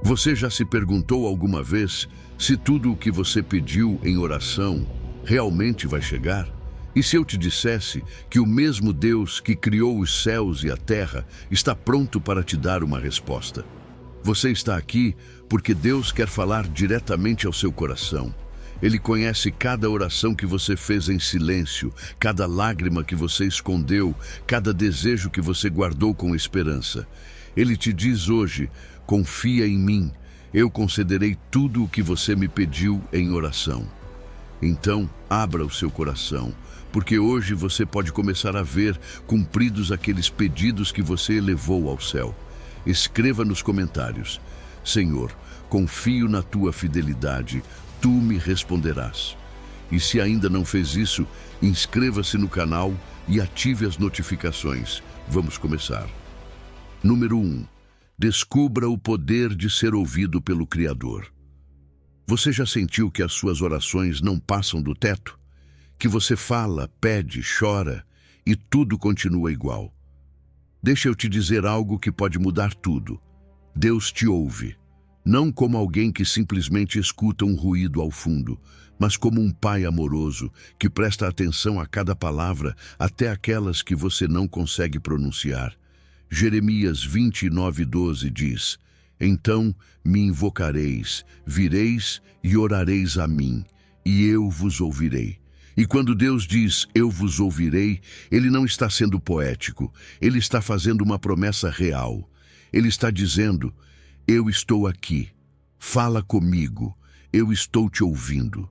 Você já se perguntou alguma vez se tudo o que você pediu em oração realmente vai chegar? E se eu te dissesse que o mesmo Deus que criou os céus e a terra está pronto para te dar uma resposta? Você está aqui porque Deus quer falar diretamente ao seu coração. Ele conhece cada oração que você fez em silêncio, cada lágrima que você escondeu, cada desejo que você guardou com esperança. Ele te diz hoje: confia em mim, eu concederei tudo o que você me pediu em oração. Então, abra o seu coração, porque hoje você pode começar a ver cumpridos aqueles pedidos que você elevou ao céu. Escreva nos comentários: Senhor, confio na tua fidelidade, tu me responderás. E se ainda não fez isso, inscreva-se no canal e ative as notificações. Vamos começar. Número 1. Descubra o poder de ser ouvido pelo Criador. Você já sentiu que as suas orações não passam do teto? Que você fala, pede, chora e tudo continua igual? Deixa eu te dizer algo que pode mudar tudo. Deus te ouve. Não como alguém que simplesmente escuta um ruído ao fundo, mas como um pai amoroso que presta atenção a cada palavra, até aquelas que você não consegue pronunciar. Jeremias 29:12 diz: Então me invocareis, vireis e orareis a mim, e eu vos ouvirei. E quando Deus diz, eu vos ouvirei, Ele não está sendo poético, Ele está fazendo uma promessa real. Ele está dizendo: eu estou aqui, fala comigo, eu estou te ouvindo.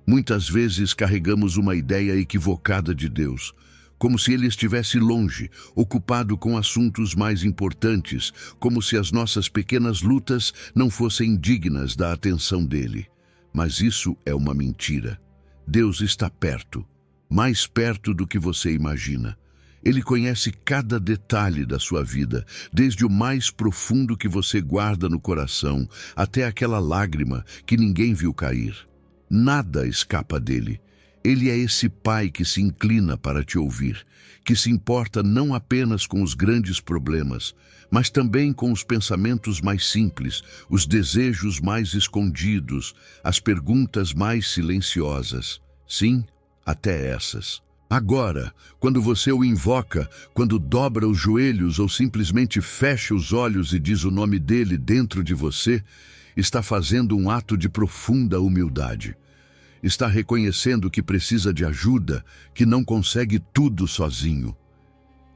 Muitas vezes carregamos uma ideia equivocada de Deus, como se Ele estivesse longe, ocupado com assuntos mais importantes, como se as nossas pequenas lutas não fossem dignas da atenção dEle. Mas isso é uma mentira. Deus está perto, mais perto do que você imagina. Ele conhece cada detalhe da sua vida, desde o mais profundo que você guarda no coração, até aquela lágrima que ninguém viu cair. Nada escapa dele. Ele é esse pai que se inclina para te ouvir, que se importa não apenas com os grandes problemas, mas também com os pensamentos mais simples, os desejos mais escondidos, as perguntas mais silenciosas. Sim, até essas. Agora, quando você o invoca, quando dobra os joelhos ou simplesmente fecha os olhos e diz o nome dele dentro de você, está fazendo um ato de profunda humildade. Está reconhecendo que precisa de ajuda, que não consegue tudo sozinho.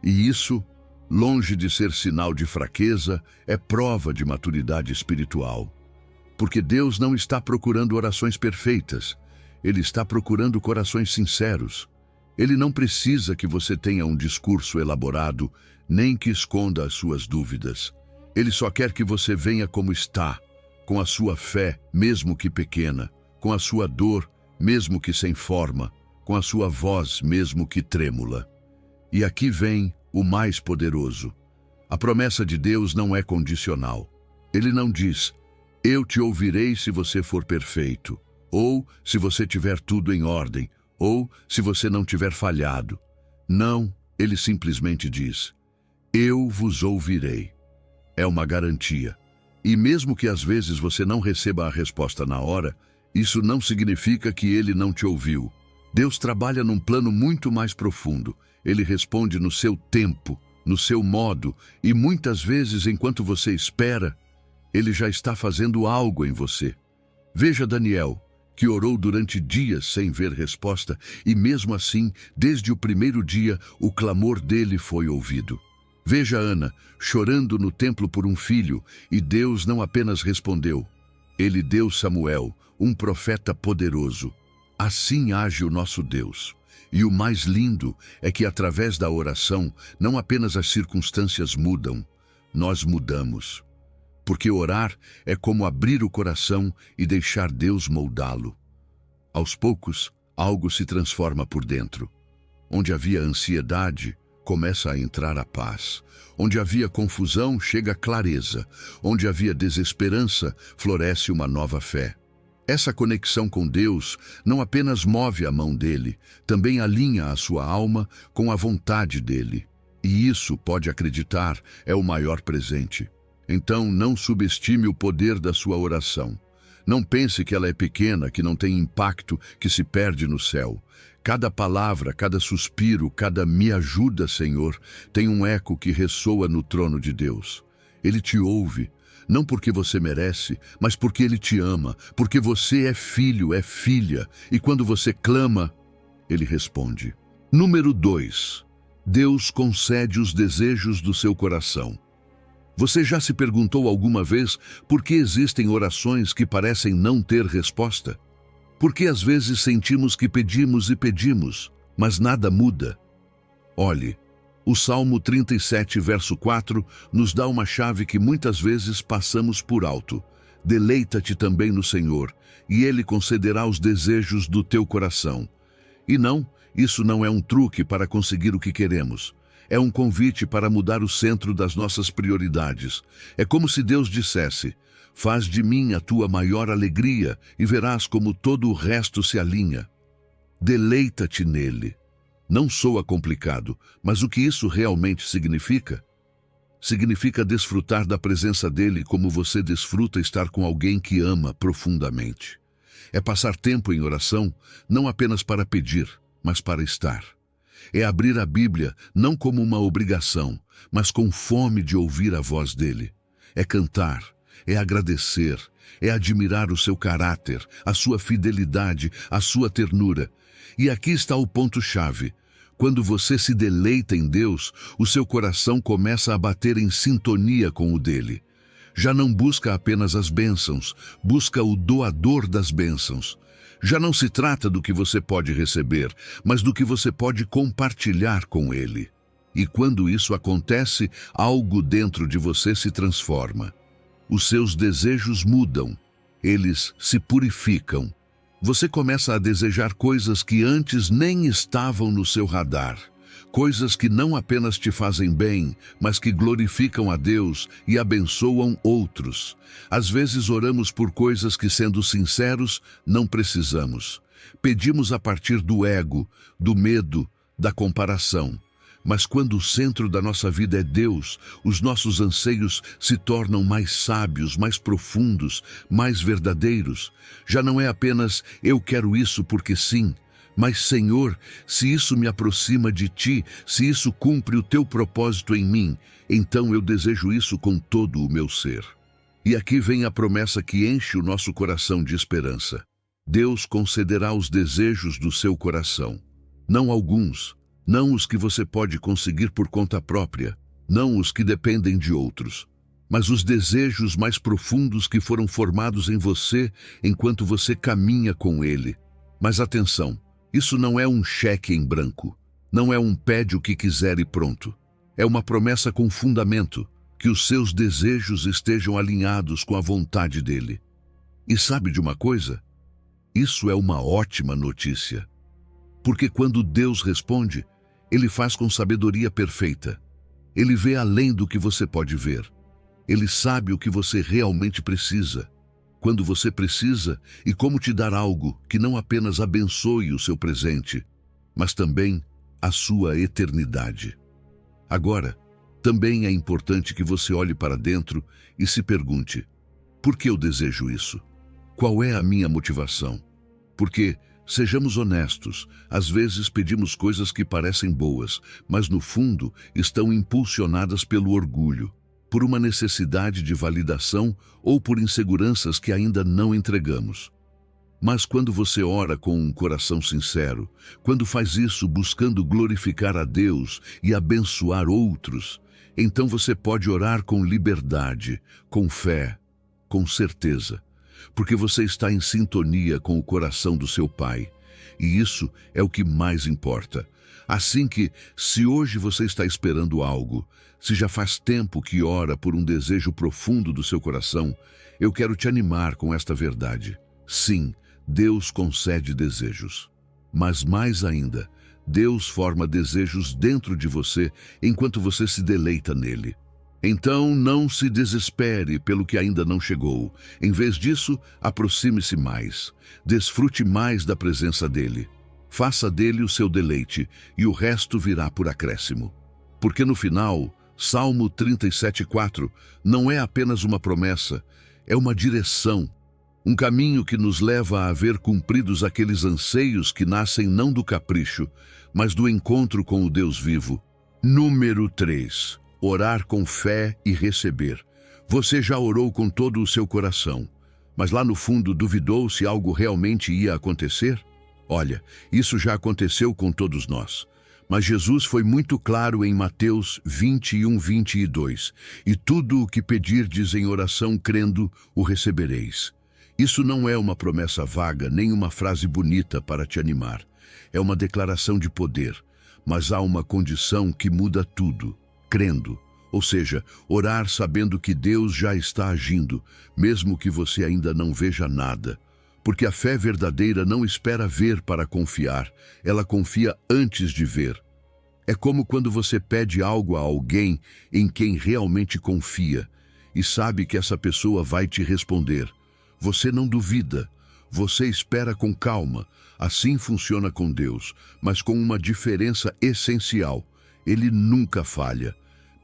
E isso, longe de ser sinal de fraqueza, é prova de maturidade espiritual. Porque Deus não está procurando orações perfeitas, Ele está procurando corações sinceros. Ele não precisa que você tenha um discurso elaborado, nem que esconda as suas dúvidas. Ele só quer que você venha como está, com a sua fé, mesmo que pequena, com a sua dor, mesmo que sem forma, com a sua voz, mesmo que trêmula. E aqui vem o mais poderoso. A promessa de Deus não é condicional. Ele não diz: eu te ouvirei se você for perfeito, ou se você tiver tudo em ordem, ou se você não tiver falhado. Não, ele simplesmente diz: eu vos ouvirei. É uma garantia. E mesmo que às vezes você não receba a resposta na hora, isso não significa que ele não te ouviu. Deus trabalha num plano muito mais profundo. Ele responde no seu tempo, no seu modo, e muitas vezes, enquanto você espera, ele já está fazendo algo em você. Veja Daniel, que orou durante dias sem ver resposta, e mesmo assim, desde o primeiro dia, o clamor dele foi ouvido. Veja Ana, chorando no templo por um filho, e Deus não apenas respondeu, ele deu Samuel, um profeta poderoso. Assim age o nosso Deus. E o mais lindo é que através da oração, não apenas as circunstâncias mudam, nós mudamos. Porque orar é como abrir o coração e deixar Deus moldá-lo. Aos poucos, algo se transforma por dentro. Onde havia ansiedade, começa a entrar a paz. Onde havia confusão, chega a clareza. Onde havia desesperança, floresce uma nova fé. Essa conexão com Deus não apenas move a mão dele, também alinha a sua alma com a vontade dele. E isso, pode acreditar, é o maior presente. Então não subestime o poder da sua oração. Não pense que ela é pequena, que não tem impacto, que se perde no céu. Cada palavra, cada suspiro, cada "me ajuda, Senhor", tem um eco que ressoa no trono de Deus. Ele te ouve, não porque você merece, mas porque Ele te ama, porque você é filho, é filha, e quando você clama, Ele responde. Número 2. Deus concede os desejos do seu coração. Você já se perguntou alguma vez por que existem orações que parecem não ter resposta? Porque às vezes sentimos que pedimos e pedimos, mas nada muda. Olhe, o Salmo 37, verso 4, nos dá uma chave que muitas vezes passamos por alto. Deleita-te também no Senhor, e Ele concederá os desejos do teu coração. E não, isso não é um truque para conseguir o que queremos. É um convite para mudar o centro das nossas prioridades. É como se Deus dissesse: faz de mim a tua maior alegria e verás como todo o resto se alinha. Deleita-te nele. Não soa complicado, mas o que isso realmente significa? Significa desfrutar da presença dele como você desfruta estar com alguém que ama profundamente. É passar tempo em oração, não apenas para pedir, mas para estar. É abrir a Bíblia não como uma obrigação, mas com fome de ouvir a voz dele. É cantar, é agradecer, é admirar o seu caráter, a sua fidelidade, a sua ternura. E aqui está o ponto-chave. Quando você se deleita em Deus, o seu coração começa a bater em sintonia com o dele. Já não busca apenas as bênçãos, busca o doador das bênçãos. Já não se trata do que você pode receber, mas do que você pode compartilhar com ele. E quando isso acontece, algo dentro de você se transforma. Os seus desejos mudam, eles se purificam. Você começa a desejar coisas que antes nem estavam no seu radar. Coisas que não apenas te fazem bem, mas que glorificam a Deus e abençoam outros. Às vezes oramos por coisas que, sendo sinceros, não precisamos. Pedimos a partir do ego, do medo, da comparação. Mas quando o centro da nossa vida é Deus, os nossos anseios se tornam mais sábios, mais profundos, mais verdadeiros. Já não é apenas "eu quero isso porque sim", mas "Senhor, se isso me aproxima de Ti, se isso cumpre o Teu propósito em mim, então eu desejo isso com todo o meu ser". E aqui vem a promessa que enche o nosso coração de esperança. Deus concederá os desejos do seu coração. Não alguns, não os que você pode conseguir por conta própria, não os que dependem de outros, mas os desejos mais profundos que foram formados em você enquanto você caminha com Ele. Mas atenção, isso não é um cheque em branco, não é um pede o que quiser e pronto. É uma promessa com fundamento, que os seus desejos estejam alinhados com a vontade dele. E sabe de uma coisa? Isso é uma ótima notícia. Porque quando Deus responde, Ele faz com sabedoria perfeita. Ele vê além do que você pode ver. Ele sabe o que você realmente precisa, quando você precisa e como te dar algo que não apenas abençoe o seu presente, mas também a sua eternidade. Agora, também é importante que você olhe para dentro e se pergunte: por que eu desejo isso? Qual é a minha motivação? Porque, sejamos honestos, às vezes pedimos coisas que parecem boas, mas no fundo estão impulsionadas pelo orgulho, por uma necessidade de validação ou por inseguranças que ainda não entregamos. Mas quando você ora com um coração sincero, quando faz isso buscando glorificar a Deus e abençoar outros, então você pode orar com liberdade, com fé, com certeza, porque você está em sintonia com o coração do seu Pai. E isso é o que mais importa. Assim que, se hoje você está esperando algo, se já faz tempo que ora por um desejo profundo do seu coração, eu quero te animar com esta verdade. Sim, Deus concede desejos. Mas mais ainda, Deus forma desejos dentro de você enquanto você se deleita nele. Então não se desespere pelo que ainda não chegou. Em vez disso, aproxime-se mais. Desfrute mais da presença dele. Faça dele o seu deleite e o resto virá por acréscimo. Porque no final, Salmo 37:4 não é apenas uma promessa, é uma direção, um caminho que nos leva a ver cumpridos aqueles anseios que nascem não do capricho, mas do encontro com o Deus vivo. Número 3. Orar com fé e receber. Você já orou com todo o seu coração, mas lá no fundo duvidou se algo realmente ia acontecer? Olha, isso já aconteceu com todos nós. Mas Jesus foi muito claro em Mateus 21:22. E tudo o que pedirdes em oração crendo, o recebereis. Isso não é uma promessa vaga, nem uma frase bonita para te animar. É uma declaração de poder. Mas há uma condição que muda tudo: crendo. Ou seja, orar sabendo que Deus já está agindo, mesmo que você ainda não veja nada. Porque a fé verdadeira não espera ver para confiar, ela confia antes de ver. É como quando você pede algo a alguém em quem realmente confia e sabe que essa pessoa vai te responder. Você não duvida, você espera com calma. Assim funciona com Deus, mas com uma diferença essencial: Ele nunca falha.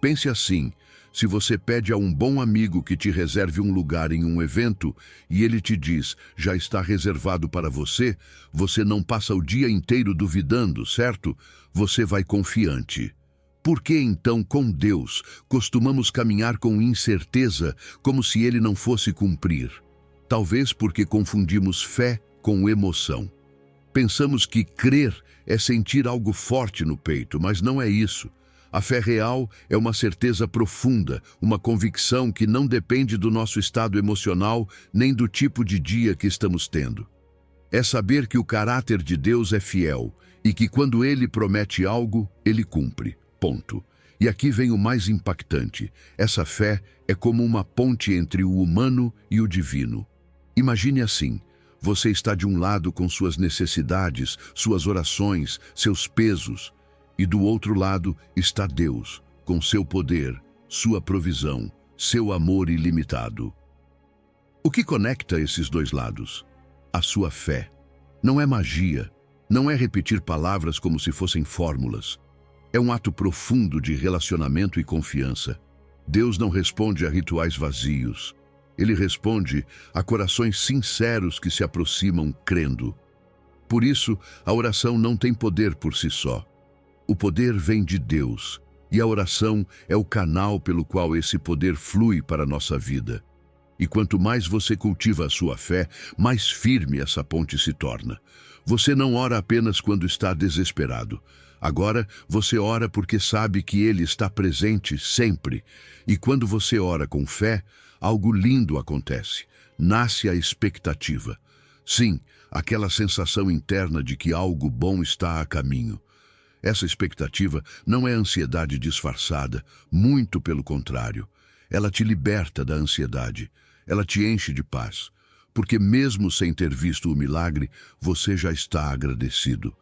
Pense assim: se você pede a um bom amigo que te reserve um lugar em um evento e ele te diz, já está reservado para você, você não passa o dia inteiro duvidando, certo? Você vai confiante. Por que então, com Deus, costumamos caminhar com incerteza, como se Ele não fosse cumprir? Talvez porque confundimos fé com emoção. Pensamos que crer é sentir algo forte no peito, mas não é isso. A fé real é uma certeza profunda, uma convicção que não depende do nosso estado emocional nem do tipo de dia que estamos tendo. É saber que o caráter de Deus é fiel e que quando Ele promete algo, Ele cumpre. Ponto. E aqui vem o mais impactante: essa fé é como uma ponte entre o humano e o divino. Imagine assim: você está de um lado com suas necessidades, suas orações, seus pesos, e do outro lado está Deus, com seu poder, sua provisão, seu amor ilimitado. O que conecta esses dois lados? A sua fé. Não é magia, não é repetir palavras como se fossem fórmulas. É um ato profundo de relacionamento e confiança. Deus não responde a rituais vazios. Ele responde a corações sinceros que se aproximam crendo. Por isso, a oração não tem poder por si só. O poder vem de Deus, e a oração é o canal pelo qual esse poder flui para a nossa vida. E quanto mais você cultiva a sua fé, mais firme essa ponte se torna. Você não ora apenas quando está desesperado. Agora, você ora porque sabe que Ele está presente sempre. E quando você ora com fé, algo lindo acontece. Nasce a expectativa. Sim, aquela sensação interna de que algo bom está a caminho. Essa expectativa não é ansiedade disfarçada, muito pelo contrário. Ela te liberta da ansiedade, ela te enche de paz, porque mesmo sem ter visto o milagre, você já está agradecido.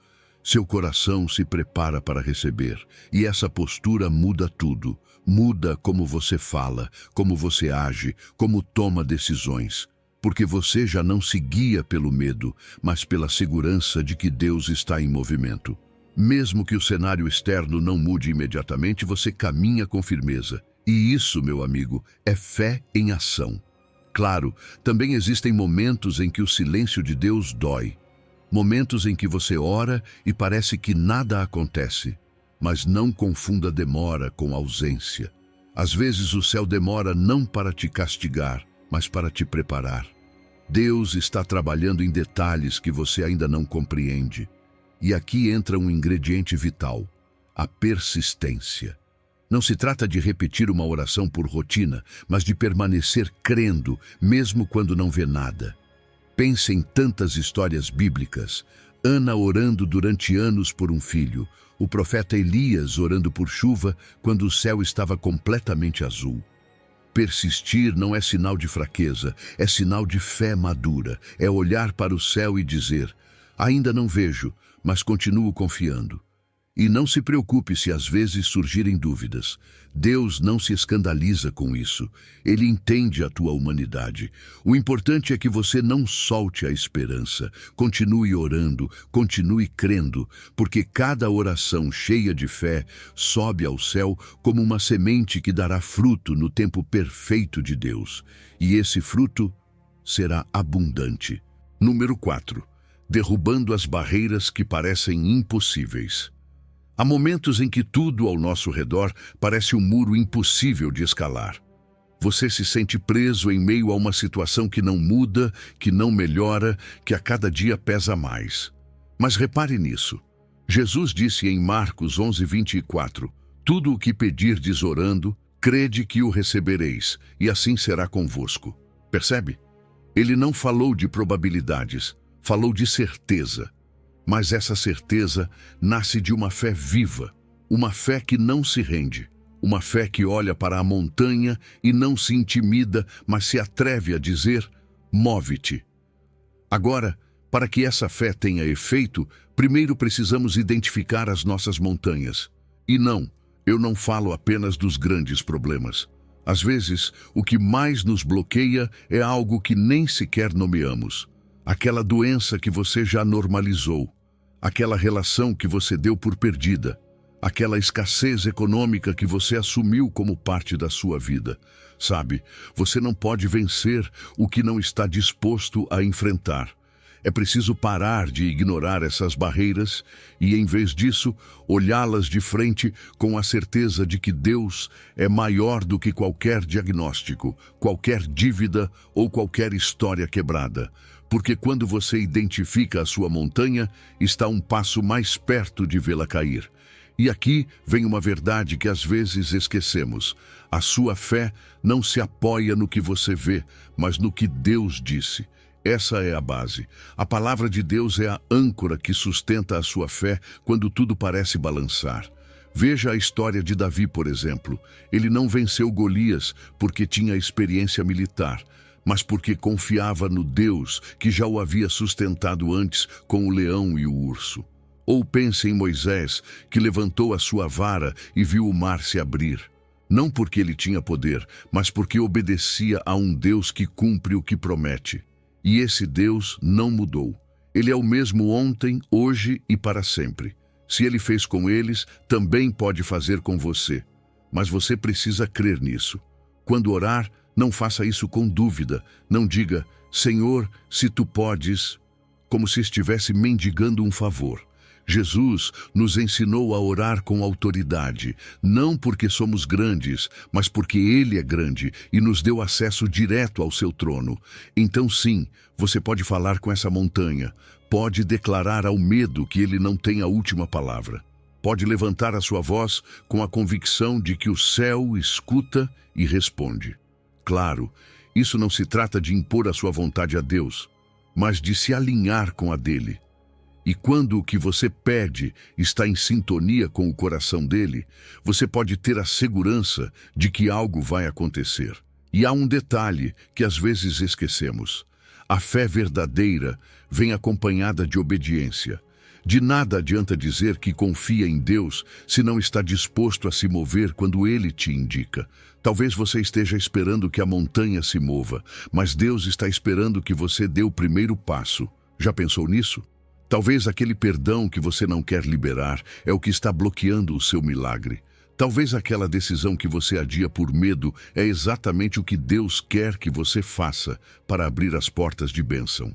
Seu coração se prepara para receber, e essa postura muda tudo. Muda como você fala, como você age, como toma decisões. Porque você já não se guia pelo medo, mas pela segurança de que Deus está em movimento. Mesmo que o cenário externo não mude imediatamente, você caminha com firmeza. E isso, meu amigo, é fé em ação. Claro, também existem momentos em que o silêncio de Deus dói. Momentos em que você ora e parece que nada acontece. Mas não confunda demora com ausência. Às vezes o céu demora não para te castigar, mas para te preparar. Deus está trabalhando em detalhes que você ainda não compreende. E aqui entra um ingrediente vital: a persistência. Não se trata de repetir uma oração por rotina, mas de permanecer crendo, mesmo quando não vê nada. Pense em tantas histórias bíblicas. Ana orando durante anos por um filho, o profeta Elias orando por chuva quando o céu estava completamente azul. Persistir não é sinal de fraqueza, é sinal de fé madura. É olhar para o céu e dizer: ainda não vejo, mas continuo confiando. E não se preocupe se às vezes surgirem dúvidas. Deus não se escandaliza com isso. Ele entende a tua humanidade. O importante é que você não solte a esperança. Continue orando, continue crendo, porque cada oração cheia de fé sobe ao céu como uma semente que dará fruto no tempo perfeito de Deus. E esse fruto será abundante. Número 4. Derrubando as barreiras que parecem impossíveis. Há momentos em que tudo ao nosso redor parece um muro impossível de escalar. Você se sente preso em meio a uma situação que não muda, que não melhora, que a cada dia pesa mais. Mas repare nisso. Jesus disse em Marcos 11:24, tudo o que pedirdes orando, crede que o recebereis, e assim será convosco. Percebe? Ele não falou de probabilidades, falou de certeza. Mas essa certeza nasce de uma fé viva, uma fé que não se rende, uma fé que olha para a montanha e não se intimida, mas se atreve a dizer, move-te. Agora, para que essa fé tenha efeito, primeiro precisamos identificar as nossas montanhas. E não, eu não falo apenas dos grandes problemas. Às vezes, o que mais nos bloqueia é algo que nem sequer nomeamos. Aquela doença que você já normalizou, aquela relação que você deu por perdida, aquela escassez econômica que você assumiu como parte da sua vida. Sabe, você não pode vencer o que não está disposto a enfrentar. É preciso parar de ignorar essas barreiras e, em vez disso, olhá-las de frente com a certeza de que Deus é maior do que qualquer diagnóstico, qualquer dívida ou qualquer história quebrada. Porque quando você identifica a sua montanha, está um passo mais perto de vê-la cair. E aqui vem uma verdade que às vezes esquecemos. A sua fé não se apoia no que você vê, mas no que Deus disse. Essa é a base. A palavra de Deus é a âncora que sustenta a sua fé quando tudo parece balançar. Veja a história de Davi, por exemplo. Ele não venceu Golias porque tinha experiência militar, mas porque confiava no Deus que já o havia sustentado antes com o leão e o urso. Ou pense em Moisés, que levantou a sua vara e viu o mar se abrir. Não porque ele tinha poder, mas porque obedecia a um Deus que cumpre o que promete. E esse Deus não mudou. Ele é o mesmo ontem, hoje e para sempre. Se ele fez com eles, também pode fazer com você. Mas você precisa crer nisso. Quando orar, não faça isso com dúvida. Não diga, Senhor, se tu podes, como se estivesse mendigando um favor. Jesus nos ensinou a orar com autoridade, não porque somos grandes, mas porque Ele é grande e nos deu acesso direto ao seu trono. Então sim, você pode falar com essa montanha, pode declarar ao medo que ele não tem a última palavra. Pode levantar a sua voz com a convicção de que o céu escuta e responde. Claro, isso não se trata de impor a sua vontade a Deus, mas de se alinhar com a dele. E quando o que você pede está em sintonia com o coração dele, você pode ter a segurança de que algo vai acontecer. E há um detalhe que às vezes esquecemos. A fé verdadeira vem acompanhada de obediência. De nada adianta dizer que confia em Deus se não está disposto a se mover quando Ele te indica. Talvez você esteja esperando que a montanha se mova, mas Deus está esperando que você dê o primeiro passo. Já pensou nisso? Talvez aquele perdão que você não quer liberar é o que está bloqueando o seu milagre. Talvez aquela decisão que você adia por medo é exatamente o que Deus quer que você faça para abrir as portas de bênção.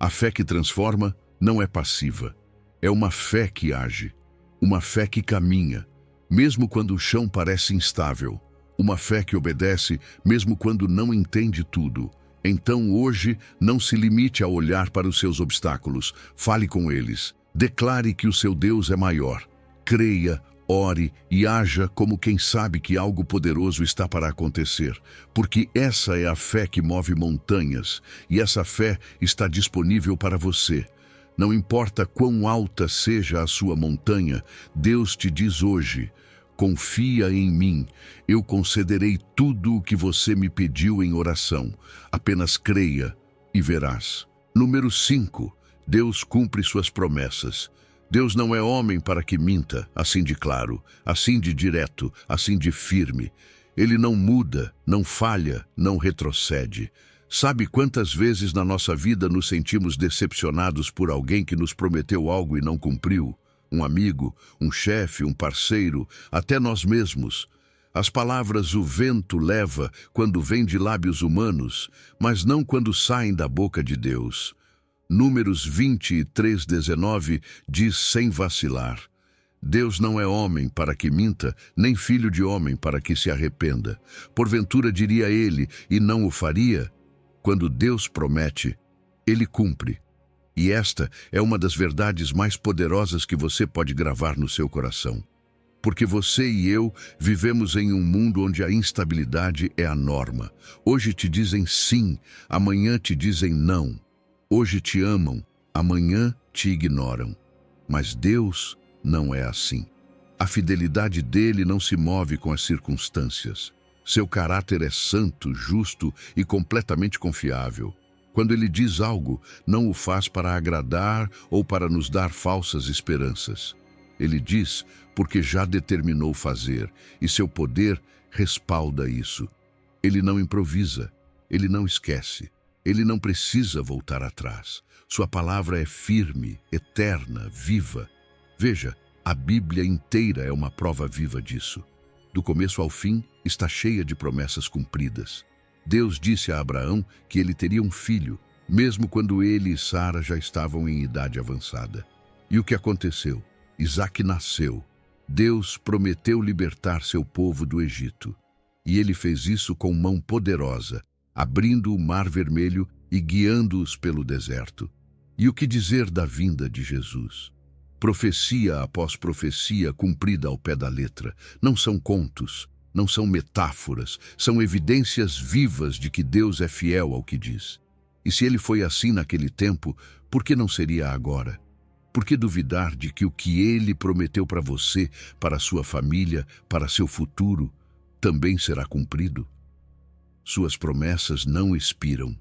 A fé que transforma não é passiva. É uma fé que age, uma fé que caminha, mesmo quando o chão parece instável, uma fé que obedece, mesmo quando não entende tudo. Então hoje, não se limite a olhar para os seus obstáculos, fale com eles, declare que o seu Deus é maior, creia, ore e haja como quem sabe que algo poderoso está para acontecer, porque essa é a fé que move montanhas, e essa fé está disponível para você. Não importa quão alta seja a sua montanha, Deus te diz hoje, confia em mim, eu concederei tudo o que você me pediu em oração. Apenas creia e verás. Número 5. Deus cumpre suas promessas. Deus não é homem para que minta, assim de claro, assim de direto, assim de firme. Ele não muda, não falha, não retrocede. Sabe quantas vezes na nossa vida nos sentimos decepcionados por alguém que nos prometeu algo e não cumpriu? Um amigo, um chefe, um parceiro, até nós mesmos. As palavras o vento leva quando vêm de lábios humanos, mas não quando saem da boca de Deus. Números 23:19 diz sem vacilar: Deus não é homem para que minta, nem filho de homem para que se arrependa. Porventura diria ele, e não o faria? Quando Deus promete, ele cumpre. E esta é uma das verdades mais poderosas que você pode gravar no seu coração. Porque você e eu vivemos em um mundo onde a instabilidade é a norma. Hoje te dizem sim, amanhã te dizem não. Hoje te amam, amanhã te ignoram. Mas Deus não é assim. A fidelidade dele não se move com as circunstâncias. Seu caráter é santo, justo e completamente confiável. Quando ele diz algo, não o faz para agradar ou para nos dar falsas esperanças. Ele diz porque já determinou fazer, e seu poder respalda isso. Ele não improvisa, ele não esquece, ele não precisa voltar atrás. Sua palavra é firme, eterna, viva. Veja, a Bíblia inteira é uma prova viva disso. Do começo ao fim, está cheia de promessas cumpridas. Deus disse a Abraão que ele teria um filho, mesmo quando ele e Sara já estavam em idade avançada. E o que aconteceu? Isaque nasceu. Deus prometeu libertar seu povo do Egito. E ele fez isso com mão poderosa, abrindo o Mar Vermelho e guiando-os pelo deserto. E o que dizer da vinda de Jesus? Profecia após profecia cumprida ao pé da letra. Não são contos, não são metáforas, são evidências vivas de que Deus é fiel ao que diz. E se ele foi assim naquele tempo, por que não seria agora? Por que duvidar de que o que ele prometeu para você, para sua família, para seu futuro, também será cumprido? Suas promessas não expiram,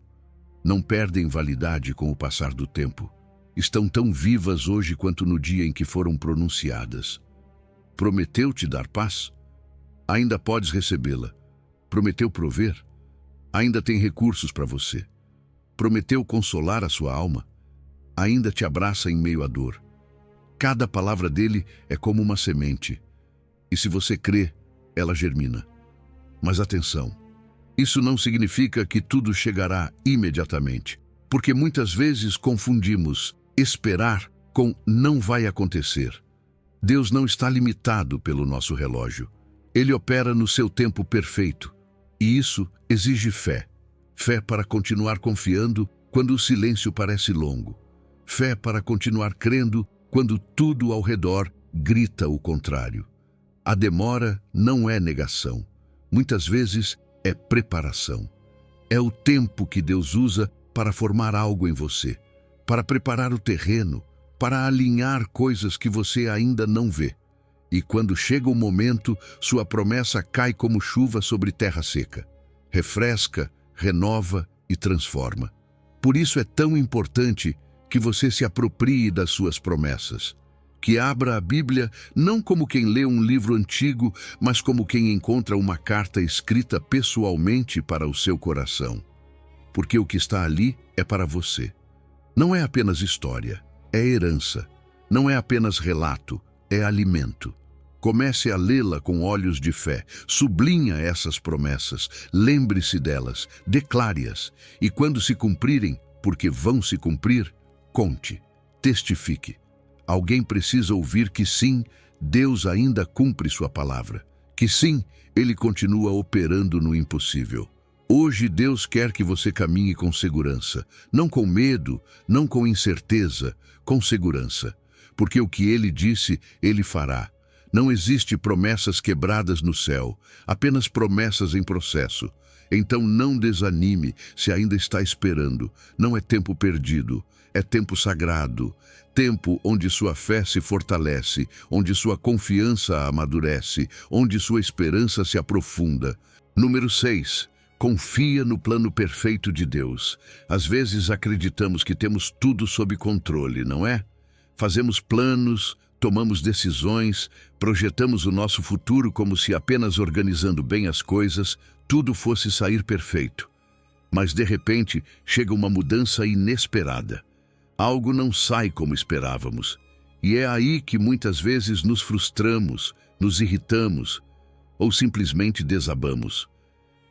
não perdem validade com o passar do tempo. Estão tão vivas hoje quanto no dia em que foram pronunciadas. Prometeu te dar paz? Ainda podes recebê-la. Prometeu prover? Ainda tem recursos para você. Prometeu consolar a sua alma? Ainda te abraça em meio à dor. Cada palavra dele é como uma semente. E se você crê, ela germina. Mas atenção, isso não significa que tudo chegará imediatamente, porque muitas vezes confundimos esperar com não vai acontecer. Deus não está limitado pelo nosso relógio. Ele opera no seu tempo perfeito. E isso exige fé. Fé para continuar confiando quando o silêncio parece longo. Fé para continuar crendo quando tudo ao redor grita o contrário. A demora não é negação. Muitas vezes é preparação. É o tempo que Deus usa para formar algo em você, para preparar o terreno, para alinhar coisas que você ainda não vê. E quando chega o momento, sua promessa cai como chuva sobre terra seca. Refresca, renova e transforma. Por isso é tão importante que você se aproprie das suas promessas, que abra a Bíblia não como quem lê um livro antigo, mas como quem encontra uma carta escrita pessoalmente para o seu coração. Porque o que está ali é para você. Não é apenas história, é herança. Não é apenas relato, é alimento. Comece a lê-la com olhos de fé. Sublinha essas promessas, lembre-se delas, declare-as. E quando se cumprirem, porque vão se cumprir, conte, testifique. Alguém precisa ouvir que sim, Deus ainda cumpre sua palavra. Que sim, Ele continua operando no impossível. Hoje Deus quer que você caminhe com segurança, não com medo, não com incerteza, com segurança. Porque o que Ele disse, Ele fará. Não existe promessas quebradas no céu, apenas promessas em processo. Então não desanime se ainda está esperando. Não é tempo perdido, é tempo sagrado. Tempo onde sua fé se fortalece, onde sua confiança amadurece, onde sua esperança se aprofunda. Número 6. Confia no plano perfeito de Deus. Às vezes acreditamos que temos tudo sob controle, não é? Fazemos planos, tomamos decisões, projetamos o nosso futuro como se apenas organizando bem as coisas, tudo fosse sair perfeito. Mas de repente chega uma mudança inesperada. Algo não sai como esperávamos. E é aí que muitas vezes nos frustramos, nos irritamos ou simplesmente desabamos.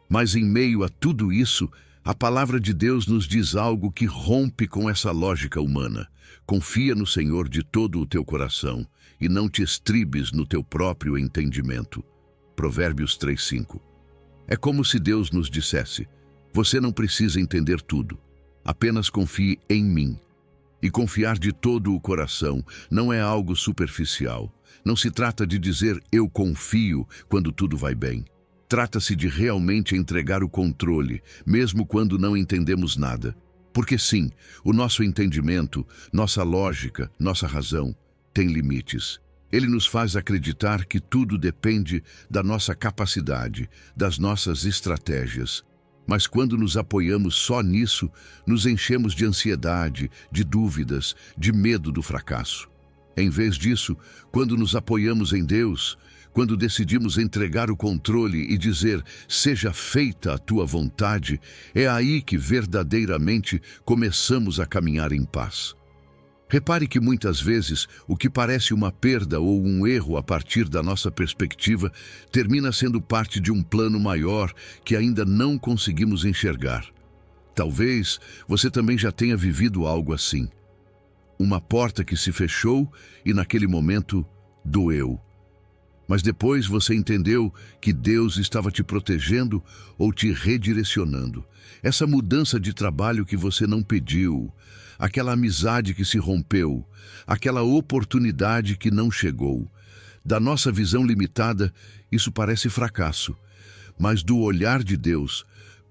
Mas em meio a tudo isso, a palavra de Deus nos diz algo que rompe com essa lógica humana. Confia no Senhor de todo o teu coração e não te estribes no teu próprio entendimento. Provérbios 3:5. É como se Deus nos dissesse: você não precisa entender tudo, apenas confie em mim. E confiar de todo o coração não é algo superficial. Não se trata de dizer eu confio quando tudo vai bem. Trata-se de realmente entregar o controle, mesmo quando não entendemos nada. Porque sim, o nosso entendimento, nossa lógica, nossa razão, tem limites. Ele nos faz acreditar que tudo depende da nossa capacidade, das nossas estratégias. Mas quando nos apoiamos só nisso, nos enchemos de ansiedade, de dúvidas, de medo do fracasso. Em vez disso, quando nos apoiamos em Deus, quando decidimos entregar o controle e dizer, seja feita a tua vontade, é aí que verdadeiramente começamos a caminhar em paz. Repare que muitas vezes o que parece uma perda ou um erro a partir da nossa perspectiva termina sendo parte de um plano maior que ainda não conseguimos enxergar. Talvez você também já tenha vivido algo assim. Uma porta que se fechou e naquele momento doeu. Mas depois você entendeu que Deus estava te protegendo ou te redirecionando. Essa mudança de trabalho que você não pediu, aquela amizade que se rompeu, aquela oportunidade que não chegou. Da nossa visão limitada, isso parece fracasso. Mas do olhar de Deus,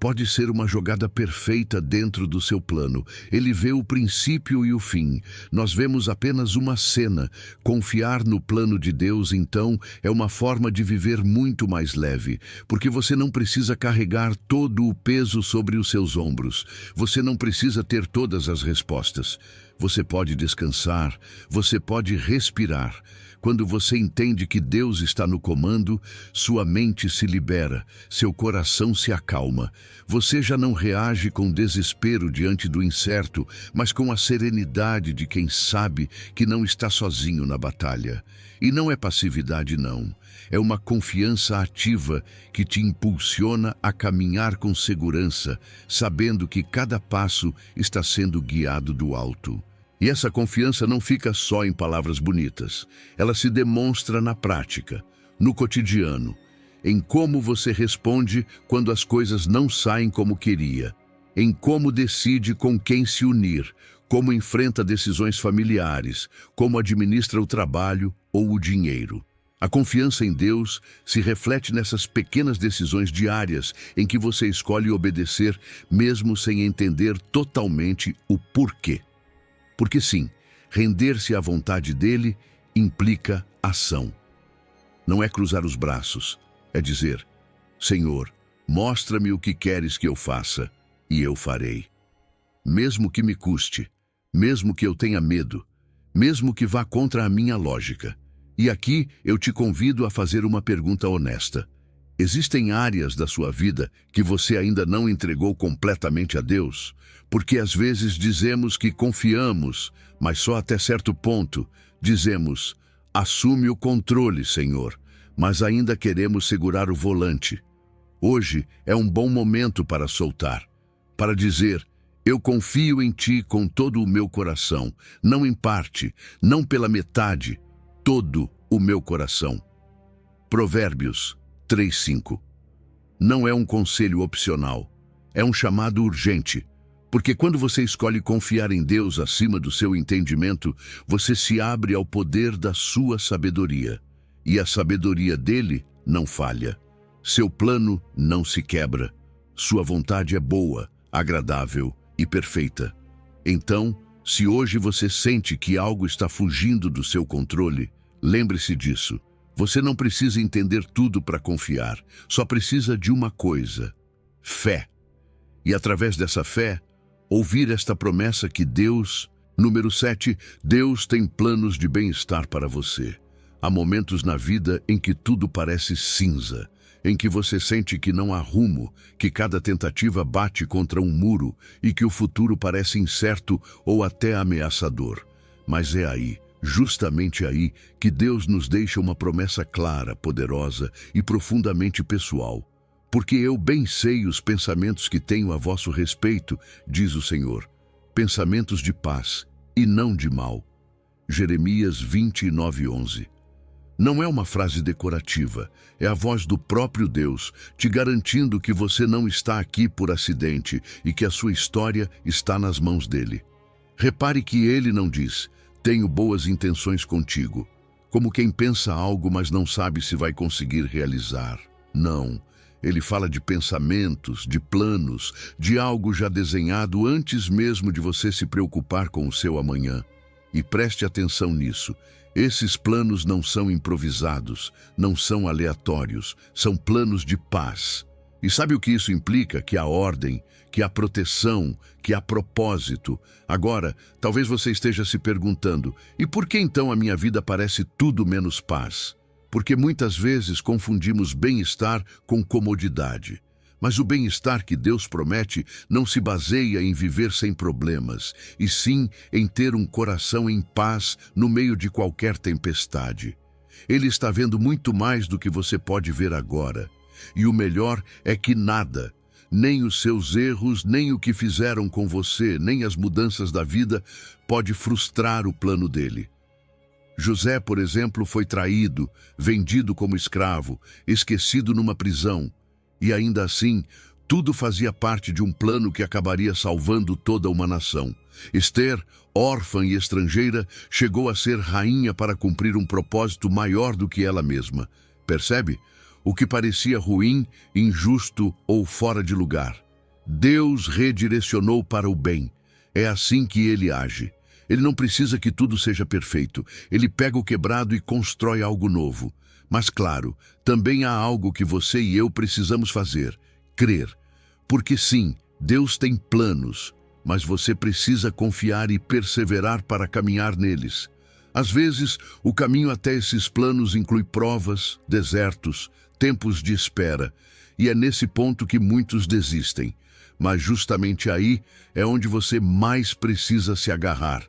pode ser uma jogada perfeita dentro do seu plano. Ele vê o princípio e o fim. Nós vemos apenas uma cena. Confiar no plano de Deus, então, é uma forma de viver muito mais leve, porque você não precisa carregar todo o peso sobre os seus ombros. Você não precisa ter todas as respostas. Você pode descansar, você pode respirar. Quando você entende que Deus está no comando, sua mente se libera, seu coração se acalma. Você já não reage com desespero diante do incerto, mas com a serenidade de quem sabe que não está sozinho na batalha. E não é passividade, não. É uma confiança ativa que te impulsiona a caminhar com segurança, sabendo que cada passo está sendo guiado do alto. E essa confiança não fica só em palavras bonitas. Ela se demonstra na prática, no cotidiano, em como você responde quando as coisas não saem como queria, em como decide com quem se unir, como enfrenta decisões familiares, como administra o trabalho ou o dinheiro. A confiança em Deus se reflete nessas pequenas decisões diárias em que você escolhe obedecer, mesmo sem entender totalmente o porquê. Porque sim, render-se à vontade dele implica ação. Não é cruzar os braços, é dizer, Senhor, mostra-me o que queres que eu faça, e eu farei. Mesmo que me custe, mesmo que eu tenha medo, mesmo que vá contra a minha lógica. E aqui eu te convido a fazer uma pergunta honesta. Existem áreas da sua vida que você ainda não entregou completamente a Deus? Porque às vezes dizemos que confiamos, mas só até certo ponto. Dizemos, assume o controle, Senhor, mas ainda queremos segurar o volante. Hoje é um bom momento para soltar, para dizer, eu confio em Ti com todo o meu coração, não em parte, não pela metade, todo o meu coração. Provérbios 3:5. Não é um conselho opcional, é um chamado urgente, porque quando você escolhe confiar em Deus acima do seu entendimento, você se abre ao poder da sua sabedoria, e a sabedoria dele não falha. Seu plano não se quebra, sua vontade é boa, agradável e perfeita. Então, se hoje você sente que algo está fugindo do seu controle, lembre-se disso. Você não precisa entender tudo para confiar, só precisa de uma coisa: fé. E através dessa fé, ouvir esta promessa que Deus Número 7. Deus tem planos de bem-estar para você. Há momentos na vida em que tudo parece cinza, em que você sente que não há rumo, que cada tentativa bate contra um muro e que o futuro parece incerto ou até ameaçador. Mas é aí, justamente aí, que Deus nos deixa uma promessa clara, poderosa e profundamente pessoal. Porque eu bem sei os pensamentos que tenho a vosso respeito, diz o Senhor, pensamentos de paz e não de mal. Jeremias 29:11. Não é uma frase decorativa, é a voz do próprio Deus, te garantindo que você não está aqui por acidente e que a sua história está nas mãos dele. Repare que ele não diz, tenho boas intenções contigo, como quem pensa algo mas não sabe se vai conseguir realizar. Não, ele fala de pensamentos, de planos, de algo já desenhado antes mesmo de você se preocupar com o seu amanhã. E preste atenção nisso. Esses planos não são improvisados, não são aleatórios, são planos de paz. E sabe o que isso implica? Que há ordem, que há proteção, que há propósito. Agora, talvez você esteja se perguntando, e por que então a minha vida parece tudo menos paz? Porque muitas vezes confundimos bem-estar com comodidade. Mas o bem-estar que Deus promete não se baseia em viver sem problemas, e sim em ter um coração em paz no meio de qualquer tempestade. Ele está vendo muito mais do que você pode ver agora. E o melhor é que nada, nem os seus erros, nem o que fizeram com você, nem as mudanças da vida, pode frustrar o plano dele. José, por exemplo, foi traído, vendido como escravo, esquecido numa prisão. E ainda assim, tudo fazia parte de um plano que acabaria salvando toda uma nação. Esther, órfã e estrangeira, chegou a ser rainha para cumprir um propósito maior do que ela mesma. Percebe? O que parecia ruim, injusto ou fora de lugar. Deus redirecionou para o bem. É assim que ele age. Ele não precisa que tudo seja perfeito. Ele pega o quebrado e constrói algo novo. Mas claro, também há algo que você e eu precisamos fazer, crer. Porque sim, Deus tem planos, mas você precisa confiar e perseverar para caminhar neles. Às vezes, o caminho até esses planos inclui provas, desertos, tempos de espera, e é nesse ponto que muitos desistem. Mas justamente aí é onde você mais precisa se agarrar,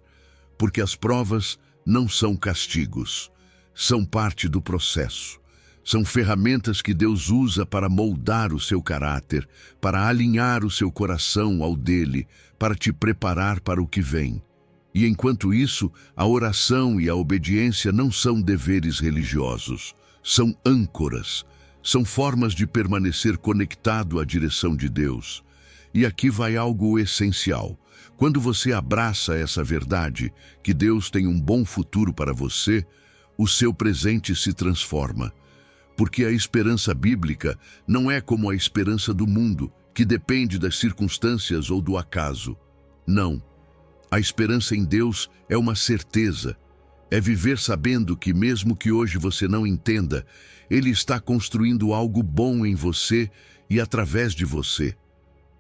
porque as provas não são castigos. São parte do processo. São ferramentas que Deus usa para moldar o seu caráter, para alinhar o seu coração ao dele, para te preparar para o que vem. E enquanto isso, a oração e a obediência não são deveres religiosos, são âncoras, são formas de permanecer conectado à direção de Deus. E aqui vai algo essencial. Quando você abraça essa verdade, que Deus tem um bom futuro para você, o seu presente se transforma. Porque a esperança bíblica não é como a esperança do mundo, que depende das circunstâncias ou do acaso. Não. A esperança em Deus é uma certeza. É viver sabendo que, mesmo que hoje você não entenda, Ele está construindo algo bom em você e através de você.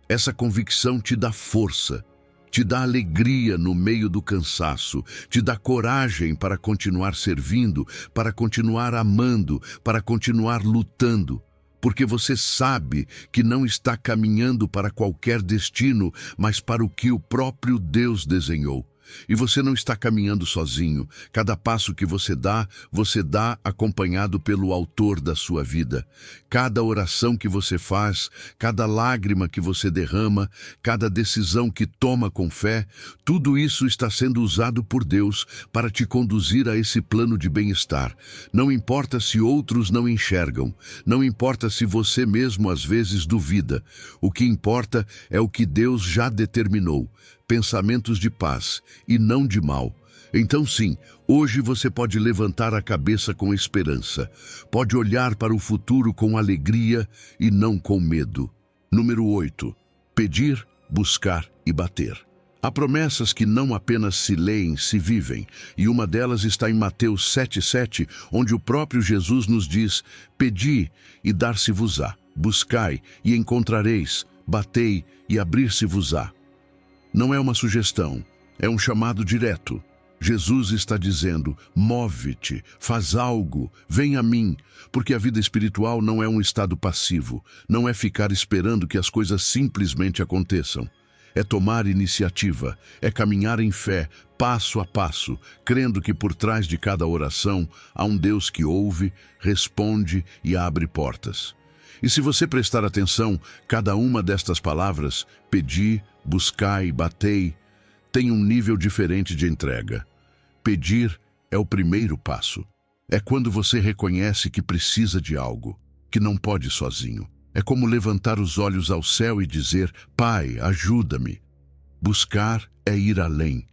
Essa convicção te dá força, te dá alegria no meio do cansaço, te dá coragem para continuar servindo, para continuar amando, para continuar lutando, porque você sabe que não está caminhando para qualquer destino, mas para o que o próprio Deus desenhou. E você não está caminhando sozinho. Cada passo que você dá acompanhado pelo autor da sua vida. Cada oração que você faz, cada lágrima que você derrama, cada decisão que toma com fé, tudo isso está sendo usado por Deus para te conduzir a esse plano de bem-estar. Não importa se outros não enxergam, não importa se você mesmo às vezes duvida. O que importa é o que Deus já determinou. Pensamentos de paz e não de mal. Então sim, hoje você pode levantar a cabeça com esperança. Pode olhar para o futuro com alegria e não com medo. Número 8. Pedir, buscar e bater. Há promessas que não apenas se leem, se vivem. E uma delas está em Mateus 7,7, onde o próprio Jesus nos diz: Pedi e dar-se-vos-á. Buscai e encontrareis. Batei e abrir-se-vos-á. Não é uma sugestão, É um chamado direto. Jesus está dizendo: move-te, faz algo, vem a mim, porque a vida espiritual não é um estado passivo, não é ficar esperando que as coisas simplesmente aconteçam. É tomar iniciativa, é caminhar em fé, passo a passo, crendo que por trás de cada oração há um Deus que ouve, responde e abre portas. E se você prestar atenção, cada uma destas palavras, pedi, buscai, batei, tem um nível diferente de entrega. Pedir é o primeiro passo. É quando você reconhece que precisa de algo, que não pode sozinho. É como levantar os olhos ao céu e dizer: Pai, ajuda-me. Buscar é ir além.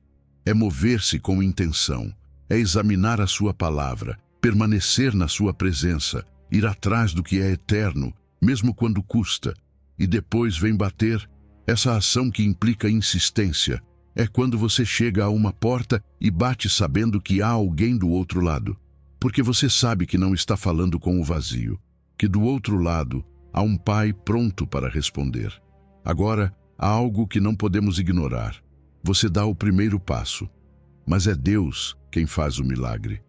É mover-se com intenção. É examinar a sua palavra, permanecer na sua presença, ir atrás do que é eterno, mesmo quando custa. E depois vem bater. Essa ação que implica insistência é quando você chega a uma porta e bate sabendo que há alguém do outro lado. Porque você sabe que não está falando com o vazio, que do outro lado há um pai pronto para responder. Agora, há algo que não podemos ignorar. Você dá o primeiro passo, mas é Deus quem faz o milagre.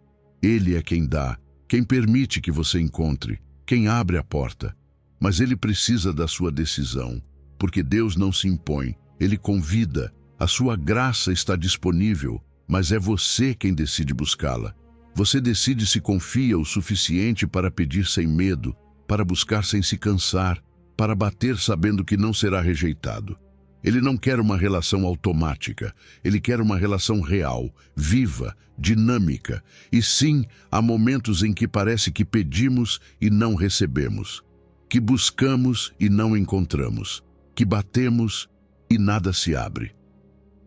Ele é quem dá, quem permite que você encontre, quem abre a porta. Mas ele precisa da sua decisão, porque Deus não se impõe, ele convida. A sua graça está disponível, mas é você quem decide buscá-la. Você decide se confia o suficiente para pedir sem medo, para buscar sem se cansar, para bater sabendo que não será rejeitado. Ele não quer uma relação automática, ele quer uma relação real, viva, dinâmica. E sim, há momentos em que parece que pedimos e não recebemos, que buscamos e não encontramos, que batemos e nada se abre.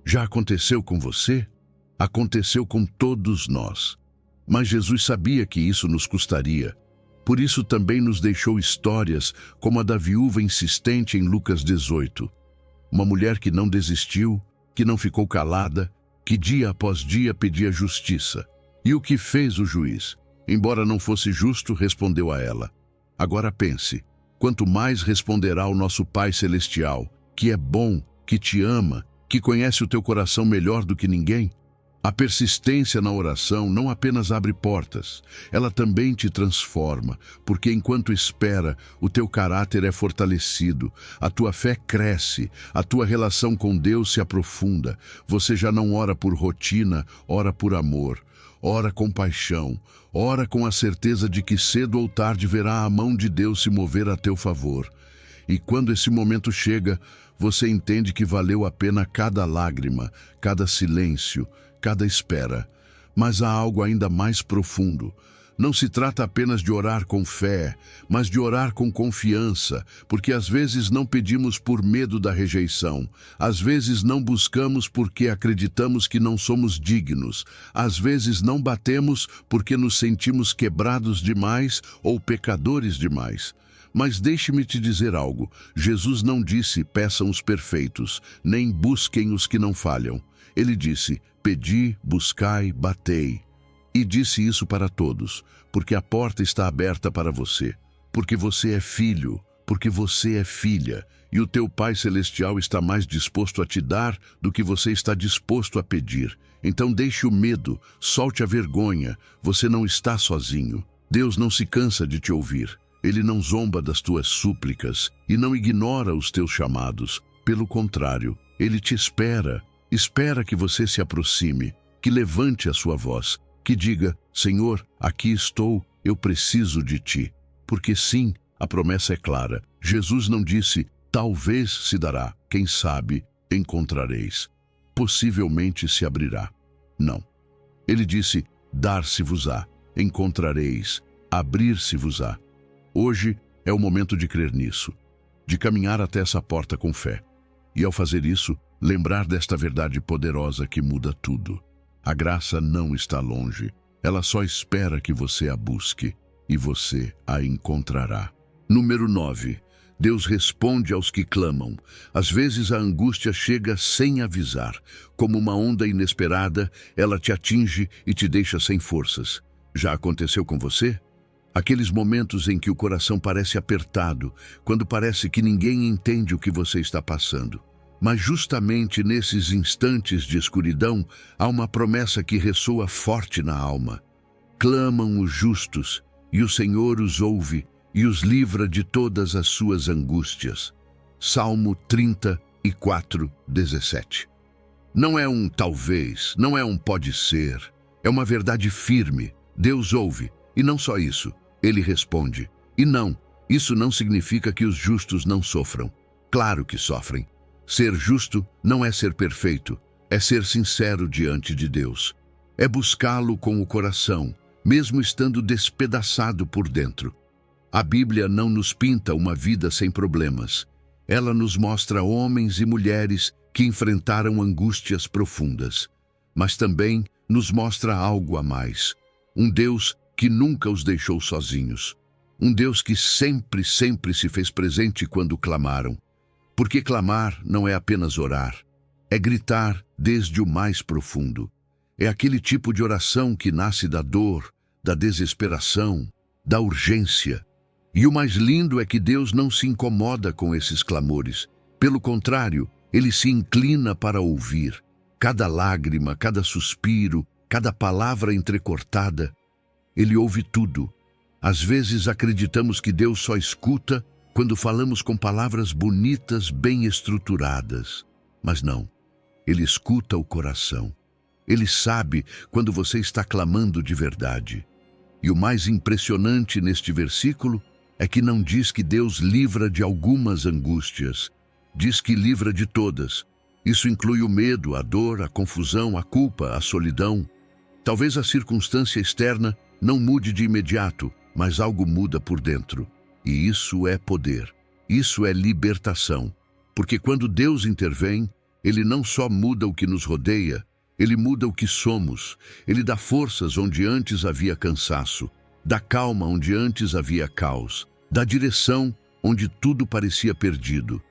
Já aconteceu com você? Aconteceu com todos nós. Mas Jesus sabia que isso nos custaria. Por isso também nos deixou histórias como a da viúva insistente em Lucas 18. Uma mulher que não desistiu, que não ficou calada, que dia após dia pedia justiça. E o que fez o juiz? Embora não fosse justo, respondeu a ela: agora pense, quanto mais responderá o nosso Pai Celestial, que é bom, que te ama, que conhece o teu coração melhor do que ninguém? A persistência na oração não apenas abre portas, ela também te transforma, porque enquanto espera, o teu caráter é fortalecido, a tua fé cresce, a tua relação com Deus se aprofunda. Você já não ora por rotina, ora por amor, ora com paixão, ora com a certeza de que cedo ou tarde verá a mão de Deus se mover a teu favor. E quando esse momento chega, você entende que valeu a pena cada lágrima, cada silêncio, cada espera. Mas há algo ainda mais profundo. Não se trata apenas de orar com fé, mas de orar com confiança, porque às vezes não pedimos por medo da rejeição, às vezes não buscamos porque acreditamos que não somos dignos, às vezes não batemos porque nos sentimos quebrados demais ou pecadores demais. Mas deixe-me te dizer algo, Jesus não disse: peçam os perfeitos, nem busquem os que não falham. Ele disse: pedi, buscai, batei. E disse isso para todos, porque a porta está aberta para você, porque você é filho, porque você é filha, e o teu Pai Celestial está mais disposto a te dar do que você está disposto a pedir. Então deixe o medo, solte a vergonha, você não está sozinho. Deus não se cansa de te ouvir. Ele não zomba das tuas súplicas e não ignora os teus chamados. Pelo contrário, ele te espera. Espera que você se aproxime, que levante a sua voz, que diga: Senhor, aqui estou, eu preciso de ti. Porque sim, a promessa é clara. Jesus não disse: talvez se dará, quem sabe, encontrareis. Possivelmente se abrirá. Não. Ele disse: dar-se-vos-á, encontrareis, abrir-se-vos-á. Hoje é o momento de crer nisso, de caminhar até essa porta com fé. E ao fazer isso, lembrar desta verdade poderosa que muda tudo. A graça não está longe, ela só espera que você a busque, e você a encontrará. Número 9. Deus responde aos que clamam. Às vezes a angústia chega sem avisar. Como uma onda inesperada, ela te atinge e te deixa sem forças. Já aconteceu com você? Aqueles momentos em que o coração parece apertado, quando parece que ninguém entende o que você está passando. Mas justamente nesses instantes de escuridão, há uma promessa que ressoa forte na alma. Clamam os justos, e o Senhor os ouve e os livra de todas as suas angústias. Salmo 34, 17. Não é um talvez, não é um pode ser, é uma verdade firme. Deus ouve, e não só isso, Ele responde. E não, isso não significa que os justos não sofram. Claro que sofrem. Ser justo não é ser perfeito, é ser sincero diante de Deus. É buscá-lo com o coração, mesmo estando despedaçado por dentro. A Bíblia não nos pinta uma vida sem problemas. Ela nos mostra homens e mulheres que enfrentaram angústias profundas, mas também nos mostra algo a mais. Um Deus que nunca os deixou sozinhos. Um Deus que sempre se fez presente quando clamaram. Porque clamar não é apenas orar, é gritar desde o mais profundo. É aquele tipo de oração que nasce da dor, da desesperação, da urgência. E o mais lindo é que Deus não se incomoda com esses clamores. Pelo contrário, Ele se inclina para ouvir. Cada lágrima, cada suspiro, cada palavra entrecortada, Ele ouve tudo. Às vezes acreditamos que Deus só escuta quando falamos com palavras bonitas, bem estruturadas. Mas não, Ele escuta o coração. Ele sabe quando você está clamando de verdade. E o mais impressionante neste versículo é que não diz que Deus livra de algumas angústias. Diz que livra de todas. Isso inclui o medo, a dor, a confusão, a culpa, a solidão. Talvez a circunstância externa não mude de imediato, mas algo muda por dentro. E isso é poder. Isso é libertação. Porque quando Deus intervém, Ele não só muda o que nos rodeia, Ele muda o que somos. Ele dá forças onde antes havia cansaço, dá calma onde antes havia caos, dá direção onde tudo parecia perdido.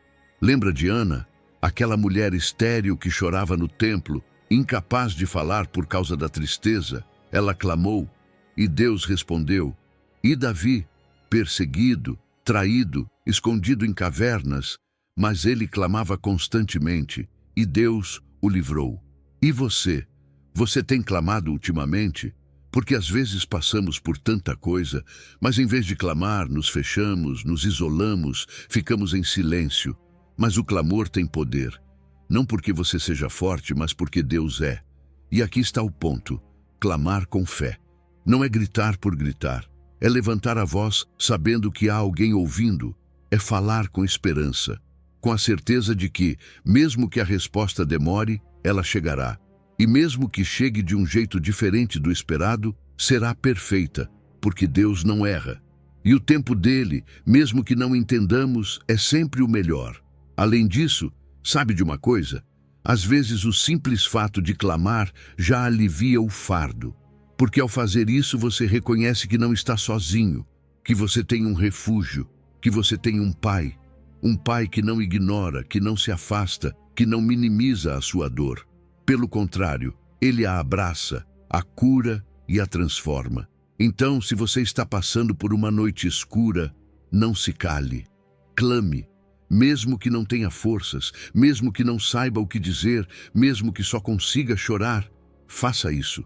Lembra de Ana, aquela mulher estéril que chorava no templo, incapaz de falar por causa da tristeza? Ela clamou, e Deus respondeu. E Davi, perseguido, traído, escondido em cavernas, mas ele clamava constantemente, e Deus o livrou. E você? Você tem clamado ultimamente? Porque às vezes passamos por tanta coisa, mas em vez de clamar, nos fechamos, nos isolamos, ficamos em silêncio. Mas o clamor tem poder. Não porque você seja forte, mas porque Deus é. E aqui está o ponto. Clamar com fé. Não é gritar por gritar. É levantar a voz sabendo que há alguém ouvindo. É falar com esperança. Com a certeza de que, mesmo que a resposta demore, ela chegará. E mesmo que chegue de um jeito diferente do esperado, será perfeita, porque Deus não erra. E o tempo dele, mesmo que não entendamos, é sempre o melhor. Além disso, sabe de uma coisa? Às vezes o simples fato de clamar já alivia o fardo. Porque ao fazer isso você reconhece que não está sozinho, que você tem um refúgio, que você tem um pai que não ignora, que não se afasta, que não minimiza a sua dor. Pelo contrário, Ele a abraça, a cura e a transforma. Então, se você está passando por uma noite escura, não se cale. Clame, mesmo que não tenha forças, mesmo que não saiba o que dizer, mesmo que só consiga chorar, faça isso,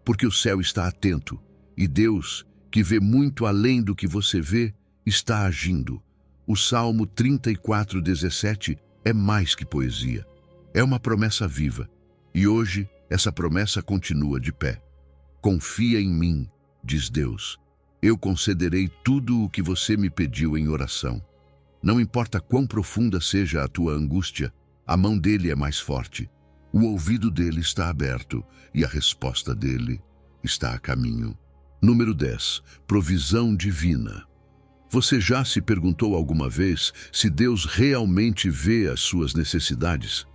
porque o céu está atento e Deus, que vê muito além do que você vê, está agindo. O Salmo 34, 17 é mais que poesia. É uma promessa viva. E hoje, essa promessa continua de pé. Confia em mim, diz Deus. Eu concederei tudo o que você me pediu em oração. Não importa quão profunda seja a tua angústia, a mão dele é mais forte. O ouvido dele está aberto e a resposta dele está a caminho. Número 10. Provisão divina. Você já se perguntou alguma vez se Deus realmente vê as suas necessidades?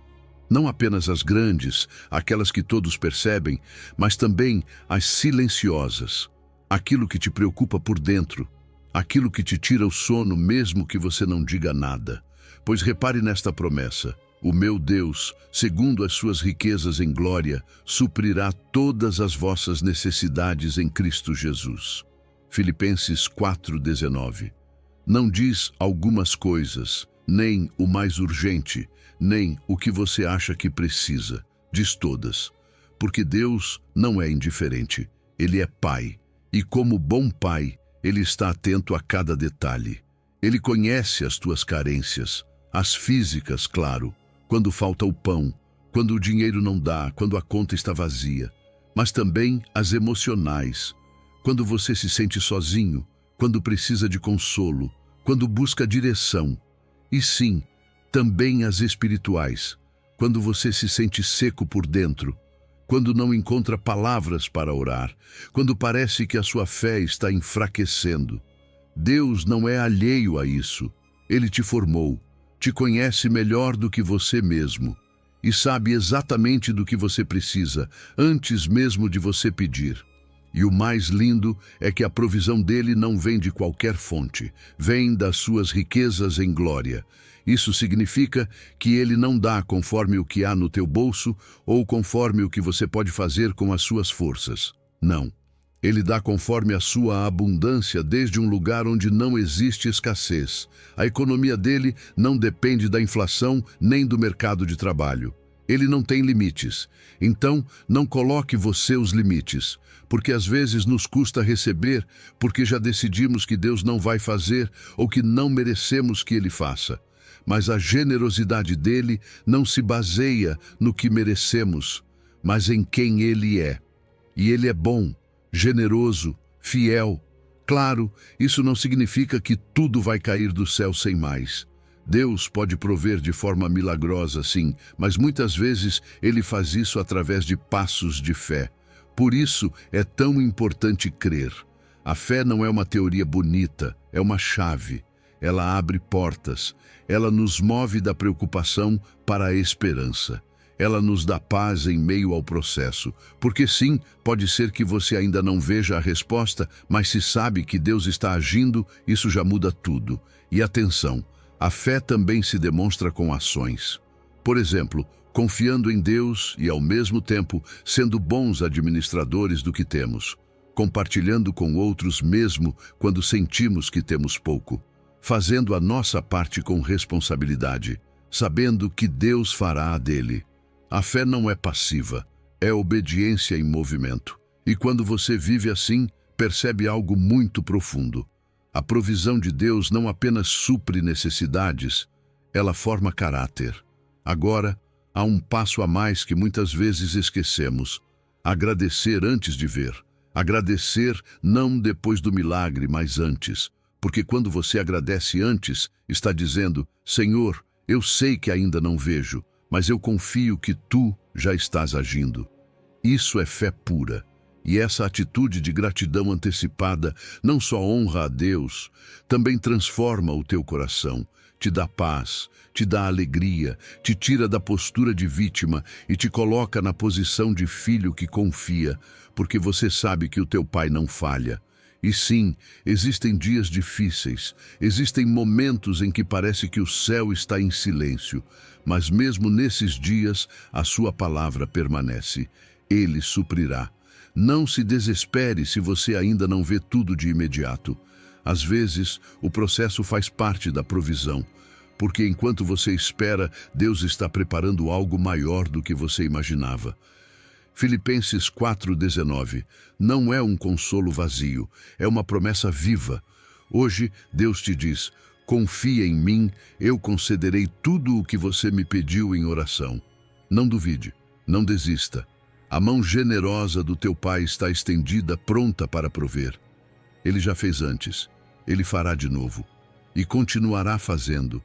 Não apenas as grandes, aquelas que todos percebem, mas também as silenciosas. Aquilo que te preocupa por dentro, aquilo que te tira o sono mesmo que você não diga nada. Pois repare nesta promessa: o meu Deus, segundo as suas riquezas em glória, suprirá todas as vossas necessidades em Cristo Jesus. Filipenses 4:19. Não diz algumas coisas, nem o mais urgente, nem o que você acha que precisa. Diz todas. Porque Deus não é indiferente, Ele é Pai. E como bom Pai, Ele está atento a cada detalhe. Ele conhece as tuas carências, as físicas, claro, quando falta o pão, quando o dinheiro não dá, quando a conta está vazia, mas também as emocionais, quando você se sente sozinho, quando precisa de consolo, quando busca direção. E sim, também as espirituais, quando você se sente seco por dentro, quando não encontra palavras para orar, quando parece que a sua fé está enfraquecendo. Deus não é alheio a isso. Ele te formou, te conhece melhor do que você mesmo e sabe exatamente do que você precisa, antes mesmo de você pedir. E o mais lindo é que a provisão dele não vem de qualquer fonte, vem das suas riquezas em glória. Isso significa que ele não dá conforme o que há no teu bolso ou conforme o que você pode fazer com as suas forças. Não. Ele dá conforme a sua abundância desde um lugar onde não existe escassez. A economia dele não depende da inflação nem do mercado de trabalho. Ele não tem limites. Então, não coloque você os limites, porque às vezes nos custa receber porque já decidimos que Deus não vai fazer ou que não merecemos que Ele faça. Mas a generosidade dele não se baseia no que merecemos, mas em quem Ele é. E Ele é bom, generoso, fiel. Claro, isso não significa que tudo vai cair do céu sem mais. Deus pode prover de forma milagrosa, sim, mas muitas vezes Ele faz isso através de passos de fé. Por isso é tão importante crer. A fé não é uma teoria bonita, é uma chave. Ela abre portas, ela nos move da preocupação para a esperança. Ela nos dá paz em meio ao processo, porque sim, pode ser que você ainda não veja a resposta, mas se sabe que Deus está agindo, isso já muda tudo. E atenção, a fé também se demonstra com ações. Por exemplo, confiando em Deus e, ao mesmo tempo, sendo bons administradores do que temos, compartilhando com outros mesmo quando sentimos que temos pouco, fazendo a nossa parte com responsabilidade, sabendo que Deus fará a dele. A fé não é passiva, é obediência em movimento. E quando você vive assim, percebe algo muito profundo. A provisão de Deus não apenas supre necessidades, ela forma caráter. Agora, há um passo a mais que muitas vezes esquecemos: agradecer antes de ver. Agradecer não depois do milagre, mas antes. Porque quando você agradece antes, está dizendo: Senhor, eu sei que ainda não vejo, mas eu confio que tu já estás agindo. Isso é fé pura. E essa atitude de gratidão antecipada não só honra a Deus, também transforma o teu coração, te dá paz, te dá alegria, te tira da postura de vítima e te coloca na posição de filho que confia, porque você sabe que o teu pai não falha. E sim, existem dias difíceis, existem momentos em que parece que o céu está em silêncio, mas mesmo nesses dias a sua palavra permanece. Ele suprirá. Não se desespere se você ainda não vê tudo de imediato. Às vezes, o processo faz parte da provisão, porque enquanto você espera, Deus está preparando algo maior do que você imaginava. Filipenses 4,19. Não é um consolo vazio, é uma promessa viva. Hoje, Deus te diz: confia em mim, eu concederei tudo o que você me pediu em oração. Não duvide, não desista. A mão generosa do teu Pai está estendida, pronta para prover. Ele já fez antes, ele fará de novo. E continuará fazendo,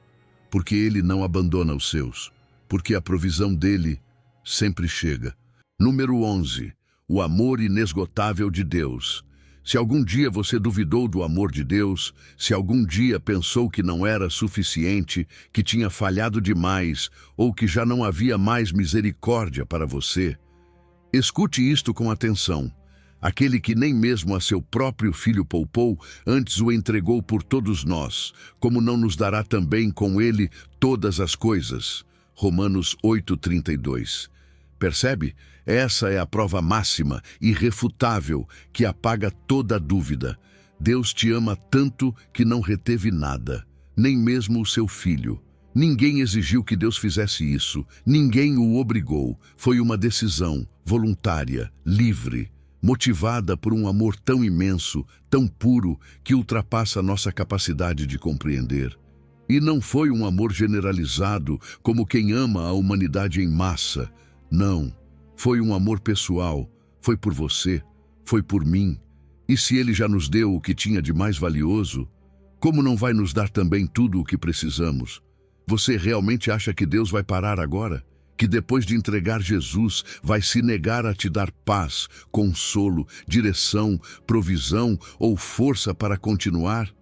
porque ele não abandona os seus, porque a provisão dele sempre chega. Número 11. O amor inesgotável de Deus. Se algum dia você duvidou do amor de Deus, se algum dia pensou que não era suficiente, que tinha falhado demais, ou que já não havia mais misericórdia para você, escute isto com atenção. Aquele que nem mesmo a seu próprio filho poupou, antes o entregou por todos nós, como não nos dará também com ele todas as coisas? Romanos 8,32. Percebe? Essa é a prova máxima, irrefutável, que apaga toda dúvida. Deus te ama tanto que não reteve nada, nem mesmo o seu filho. Ninguém exigiu que Deus fizesse isso, ninguém o obrigou. Foi uma decisão voluntária, livre, motivada por um amor tão imenso, tão puro, que ultrapassa nossa capacidade de compreender. E não foi um amor generalizado, como quem ama a humanidade em massa. Não, foi um amor pessoal, foi por você, foi por mim. E se Ele já nos deu o que tinha de mais valioso, como não vai nos dar também tudo o que precisamos? Você realmente acha que Deus vai parar agora? Que depois de entregar Jesus, vai se negar a te dar paz, consolo, direção, provisão ou força para continuar?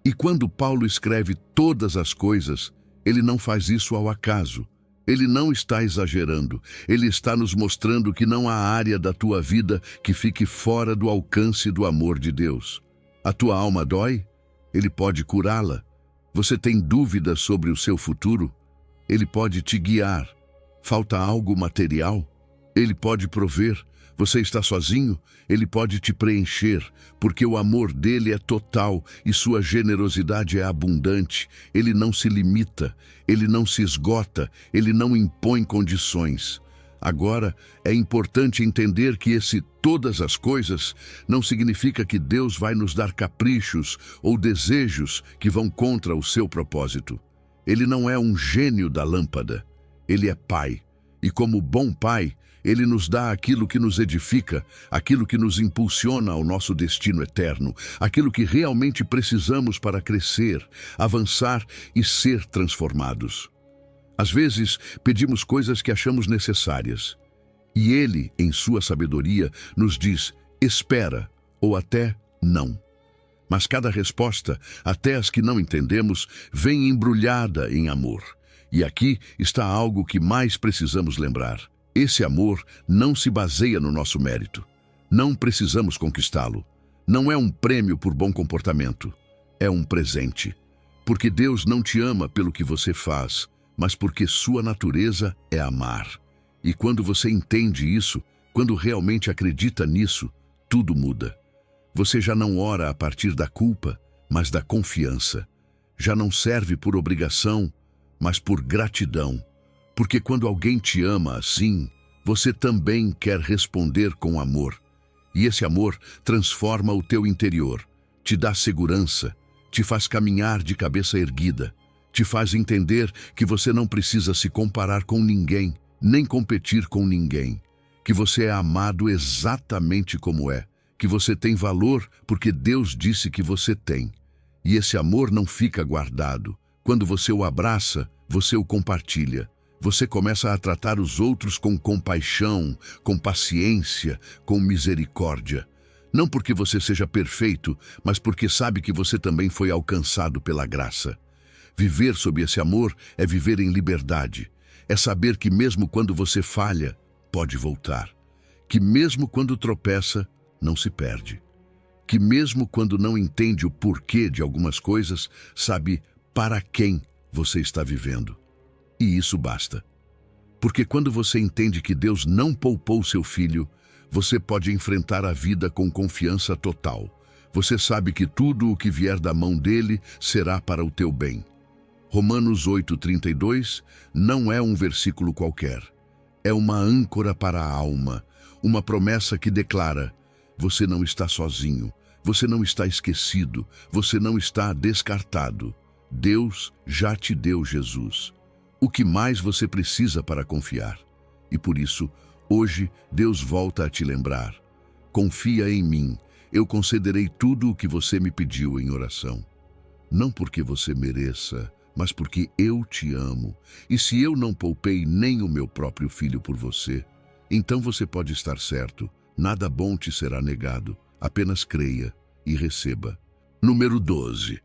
E quando Paulo escreve todas as coisas, ele não faz isso ao acaso. Ele não está exagerando. Ele está nos mostrando que não há área da tua vida que fique fora do alcance do amor de Deus. A tua alma dói? Ele pode curá-la. Você tem dúvidas sobre o seu futuro? Ele pode te guiar. Falta algo material? Ele pode prover. Você está sozinho? Ele pode te preencher, porque o amor dele é total e sua generosidade é abundante. Ele não se limita, ele não se esgota, ele não impõe condições. Agora, é importante entender que esse todas as coisas não significa que Deus vai nos dar caprichos ou desejos que vão contra o seu propósito. Ele não é um gênio da lâmpada. Ele é Pai. E como bom Pai, Ele nos dá aquilo que nos edifica, aquilo que nos impulsiona ao nosso destino eterno, aquilo que realmente precisamos para crescer, avançar e ser transformados. Às vezes, pedimos coisas que achamos necessárias. E Ele, em sua sabedoria, nos diz, espera, ou até não. Mas cada resposta, até as que não entendemos, vem embrulhada em amor. E aqui está algo que mais precisamos lembrar. Esse amor não se baseia no nosso mérito. Não precisamos conquistá-lo. Não é um prêmio por bom comportamento. É um presente. Porque Deus não te ama pelo que você faz, mas porque sua natureza é amar. E quando você entende isso, quando realmente acredita nisso, tudo muda. Você já não ora a partir da culpa, mas da confiança. Já não serve por obrigação, mas por gratidão. Porque quando alguém te ama assim, você também quer responder com amor. E esse amor transforma o teu interior, te dá segurança, te faz caminhar de cabeça erguida, te faz entender que você não precisa se comparar com ninguém, nem competir com ninguém, que você é amado exatamente como é, que você tem valor porque Deus disse que você tem. E esse amor não fica guardado. Quando você o abraça, você o compartilha. Você começa a tratar os outros com compaixão, com paciência, com misericórdia. Não porque você seja perfeito, mas porque sabe que você também foi alcançado pela graça. Viver sob esse amor é viver em liberdade. É saber que mesmo quando você falha, pode voltar. Que mesmo quando tropeça, não se perde. Que mesmo quando não entende o porquê de algumas coisas, sabe para quem você está vivendo. E isso basta. Porque quando você entende que Deus não poupou seu filho, você pode enfrentar a vida com confiança total. Você sabe que tudo o que vier da mão dele será para o teu bem. Romanos 8:32 não é um versículo qualquer. É uma âncora para a alma, uma promessa que declara: você não está sozinho, você não está esquecido, você não está descartado. Deus já te deu Jesus. O que mais você precisa para confiar? E por isso, hoje, Deus volta a te lembrar. Confia em mim, eu concederei tudo o que você me pediu em oração. Não porque você mereça, mas porque eu te amo. E se eu não poupei nem o meu próprio filho por você, então você pode estar certo, nada bom te será negado. Apenas creia e receba. Número 12.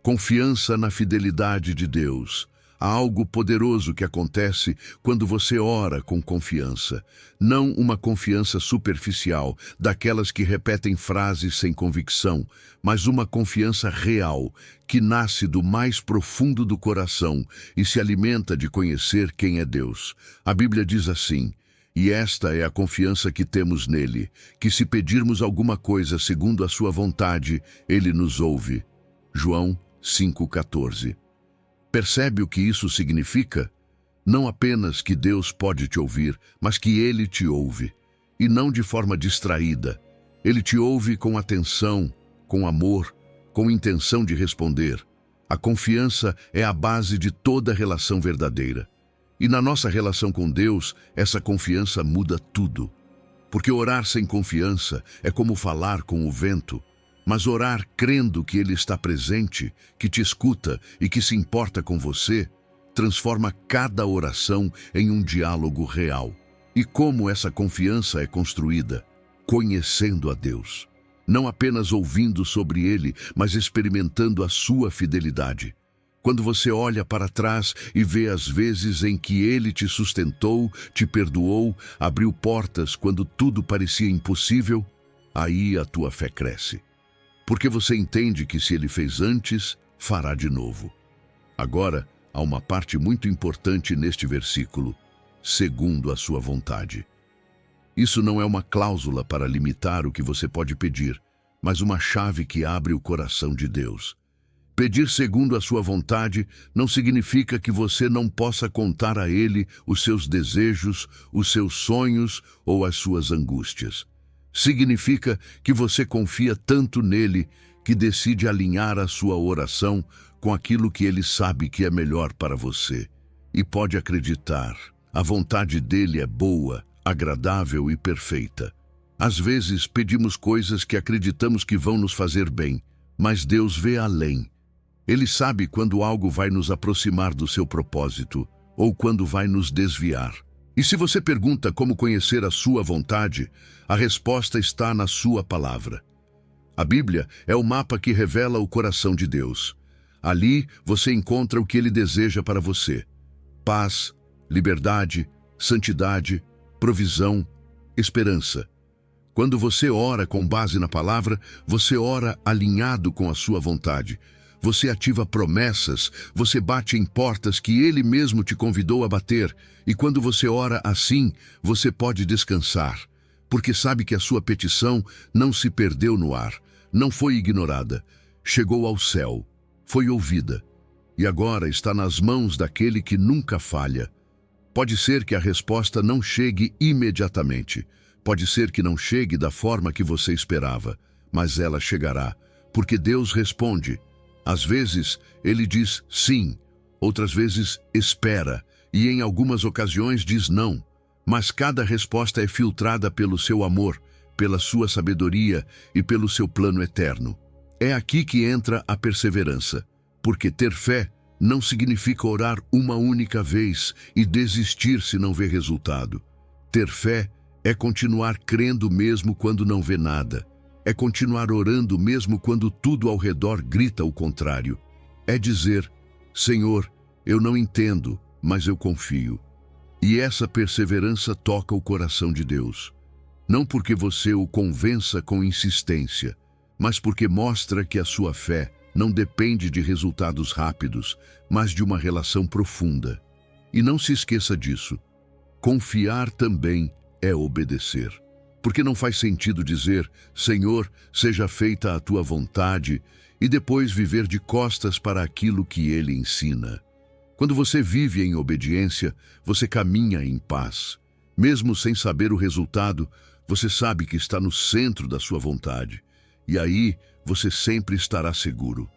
Confiança na fidelidade de Deus. Há algo poderoso que acontece quando você ora com confiança. Não uma confiança superficial, daquelas que repetem frases sem convicção, mas uma confiança real, que nasce do mais profundo do coração e se alimenta de conhecer quem é Deus. A Bíblia diz assim: e esta é a confiança que temos nele, que se pedirmos alguma coisa segundo a sua vontade, ele nos ouve. João 5,14. Percebe o que isso significa? Não apenas que Deus pode te ouvir, mas que Ele te ouve. E não de forma distraída. Ele te ouve com atenção, com amor, com intenção de responder. A confiança é a base de toda relação verdadeira. E na nossa relação com Deus, essa confiança muda tudo. Porque orar sem confiança é como falar com o vento. Mas orar crendo que Ele está presente, que te escuta e que se importa com você, transforma cada oração em um diálogo real. E como essa confiança é construída? Conhecendo a Deus. Não apenas ouvindo sobre Ele, mas experimentando a sua fidelidade. Quando você olha para trás e vê as vezes em que Ele te sustentou, te perdoou, abriu portas quando tudo parecia impossível, aí a tua fé cresce. Porque você entende que se Ele fez antes, fará de novo. Agora, há uma parte muito importante neste versículo, segundo a sua vontade. Isso não é uma cláusula para limitar o que você pode pedir, mas uma chave que abre o coração de Deus. Pedir segundo a sua vontade não significa que você não possa contar a Ele os seus desejos, os seus sonhos ou as suas angústias. Significa que você confia tanto nele que decide alinhar a sua oração com aquilo que Ele sabe que é melhor para você. E pode acreditar, a vontade dele é boa, agradável e perfeita. Às vezes pedimos coisas que acreditamos que vão nos fazer bem, mas Deus vê além. Ele sabe quando algo vai nos aproximar do seu propósito ou quando vai nos desviar. E se você pergunta como conhecer a sua vontade, a resposta está na sua palavra. A Bíblia é o mapa que revela o coração de Deus. Ali você encontra o que Ele deseja para você: paz, liberdade, santidade, provisão, esperança. Quando você ora com base na palavra, você ora alinhado com a sua vontade. Você ativa promessas, você bate em portas que Ele mesmo te convidou a bater. E quando você ora assim, você pode descansar, porque sabe que a sua petição não se perdeu no ar, não foi ignorada, chegou ao céu, foi ouvida. E agora está nas mãos daquele que nunca falha. Pode ser que a resposta não chegue imediatamente. Pode ser que não chegue da forma que você esperava, mas ela chegará, porque Deus responde. Às vezes, Ele diz sim, outras vezes espera, e em algumas ocasiões diz não. Mas cada resposta é filtrada pelo seu amor, pela sua sabedoria e pelo seu plano eterno. É aqui que entra a perseverança, porque ter fé não significa orar uma única vez e desistir se não vê resultado. Ter fé é continuar crendo mesmo quando não vê nada. É continuar orando mesmo quando tudo ao redor grita o contrário. É dizer: Senhor, eu não entendo, mas eu confio. E essa perseverança toca o coração de Deus. Não porque você o convença com insistência, mas porque mostra que a sua fé não depende de resultados rápidos, mas de uma relação profunda. E não se esqueça disso. Confiar também é obedecer. Porque não faz sentido dizer: Senhor, seja feita a tua vontade, e depois viver de costas para aquilo que Ele ensina. Quando você vive em obediência, você caminha em paz. Mesmo sem saber o resultado, você sabe que está no centro da sua vontade. E aí, você sempre estará seguro.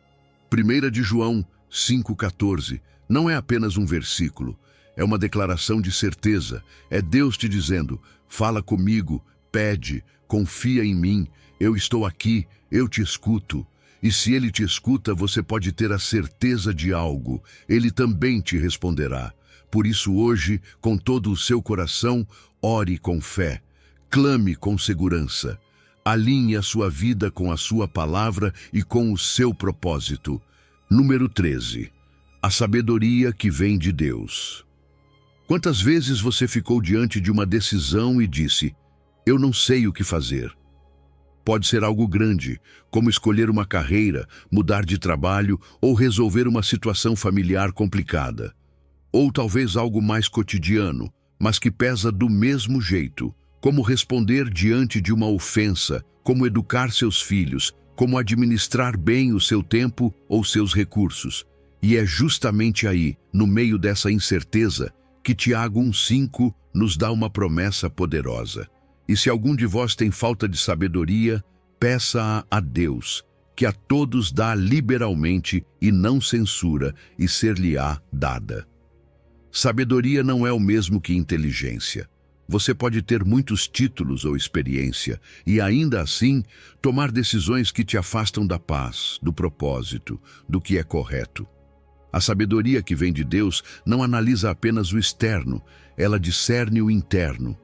1 de João 5,14 não é apenas um versículo, é uma declaração de certeza. É Deus te dizendo: fala comigo, pede, confia em mim, eu estou aqui, eu te escuto. E se Ele te escuta, você pode ter a certeza de algo, Ele também te responderá. Por isso hoje, com todo o seu coração, ore com fé, clame com segurança. Alinhe a sua vida com a sua palavra e com o seu propósito. Número 13. A sabedoria que vem de Deus. Quantas vezes você ficou diante de uma decisão e disse: eu não sei o que fazer? Pode ser algo grande, como escolher uma carreira, mudar de trabalho ou resolver uma situação familiar complicada. Ou talvez algo mais cotidiano, mas que pesa do mesmo jeito, como responder diante de uma ofensa, como educar seus filhos, como administrar bem o seu tempo ou seus recursos. E é justamente aí, no meio dessa incerteza, que Tiago 1,5 nos dá uma promessa poderosa. E se algum de vós tem falta de sabedoria, peça-a a Deus, que a todos dá liberalmente e não censura, e ser-lhe-á dada. Sabedoria não é o mesmo que inteligência. Você pode ter muitos títulos ou experiência e, ainda assim, tomar decisões que te afastam da paz, do propósito, do que é correto. A sabedoria que vem de Deus não analisa apenas o externo, ela discerne o interno.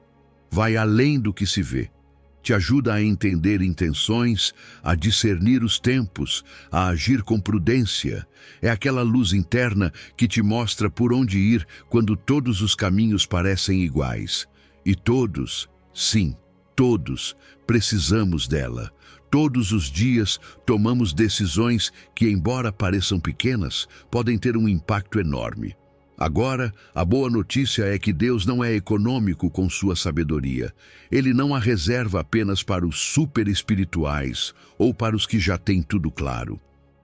Vai além do que se vê. Te ajuda a entender intenções, a discernir os tempos, a agir com prudência. É aquela luz interna que te mostra por onde ir quando todos os caminhos parecem iguais. E todos, sim, todos, precisamos dela. Todos os dias tomamos decisões que, embora pareçam pequenas, podem ter um impacto enorme. Agora, a boa notícia é que Deus não é econômico com sua sabedoria. Ele não a reserva apenas para os super espirituais ou para os que já têm tudo claro.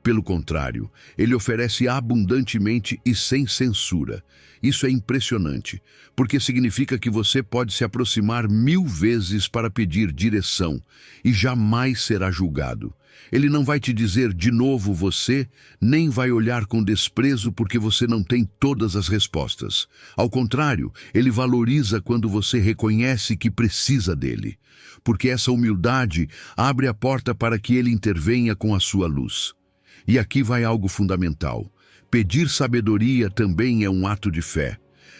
Pelo contrário, ele oferece abundantemente e sem censura. Isso é impressionante, porque significa que você pode se aproximar 1000 vezes para pedir direção e jamais será julgado. Ele não vai te dizer de novo você, nem vai olhar com desprezo porque você não tem todas as respostas. Ao contrário, ele valoriza quando você reconhece que precisa dele, porque essa humildade abre a porta para que ele intervenha com a sua luz. E aqui vai algo fundamental. Pedir sabedoria também é um ato de fé.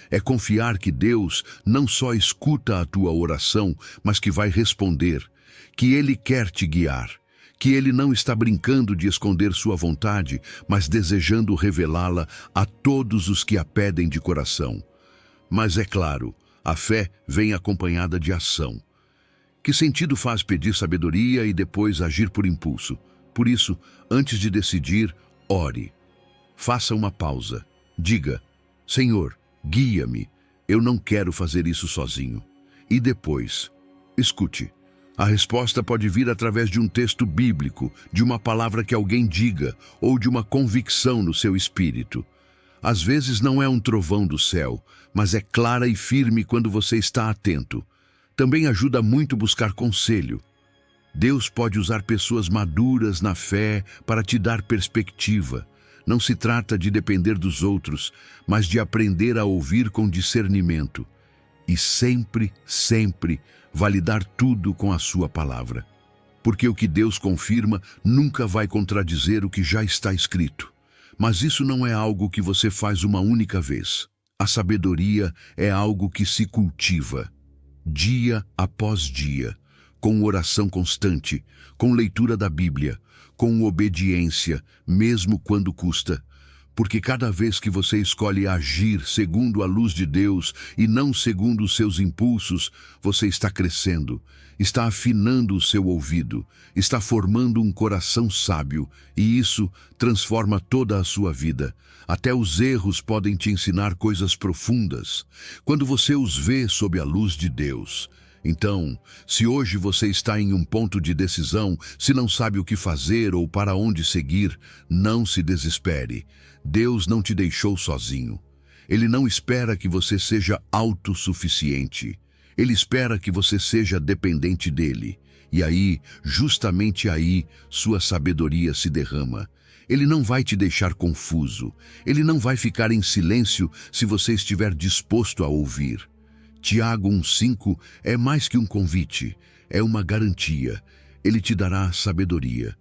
É confiar que Deus não só escuta a tua oração, mas que vai responder, que Ele quer te guiar, que Ele não está brincando de esconder sua vontade, mas desejando revelá-la a todos os que a pedem de coração. Mas é claro, a fé vem acompanhada de ação. Que sentido faz pedir sabedoria e depois agir por impulso? Por isso, antes de decidir, ore. Faça uma pausa. Diga, Senhor, guia-me. Eu não quero fazer isso sozinho. E depois, escute. A resposta pode vir através de um texto bíblico, de uma palavra que alguém diga, ou de uma convicção no seu espírito. Às vezes não é um trovão do céu, mas é clara e firme quando você está atento. Também ajuda muito buscar conselho. Deus pode usar pessoas maduras na fé para te dar perspectiva. Não se trata de depender dos outros, mas de aprender a ouvir com discernimento. E sempre, sempre, validar tudo com a sua palavra. Porque o que Deus confirma nunca vai contradizer o que já está escrito. Mas isso não é algo que você faz uma única vez. A sabedoria é algo que se cultiva, dia após dia, com oração constante, com leitura da Bíblia, com obediência, mesmo quando custa. Porque cada vez que você escolhe agir segundo a luz de Deus e não segundo os seus impulsos, você está crescendo, está afinando o seu ouvido, está formando um coração sábio, e isso transforma toda a sua vida. Até os erros podem te ensinar coisas profundas, quando você os vê sob a luz de Deus. Então, se hoje você está em um ponto de decisão, se não sabe o que fazer ou para onde seguir, não se desespere. Deus não te deixou sozinho. Ele não espera que você seja autossuficiente. Ele espera que você seja dependente dele. E aí, justamente aí, sua sabedoria se derrama. Ele não vai te deixar confuso. Ele não vai ficar em silêncio se você estiver disposto a ouvir. Tiago 1,5 é mais que um convite, é uma garantia. Ele te dará sabedoria,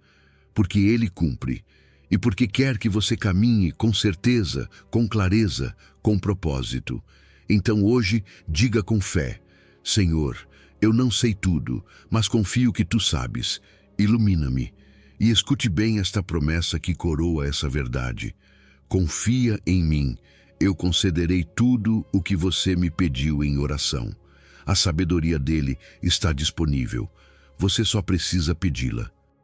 porque ele cumpre, e porque quer que você caminhe com certeza, com clareza, com propósito. Então hoje, diga com fé, Senhor, eu não sei tudo, mas confio que tu sabes. Ilumina-me. E escute bem esta promessa que coroa essa verdade. Confia em mim. Eu concederei tudo o que você me pediu em oração. A sabedoria dele está disponível. Você só precisa pedi-la.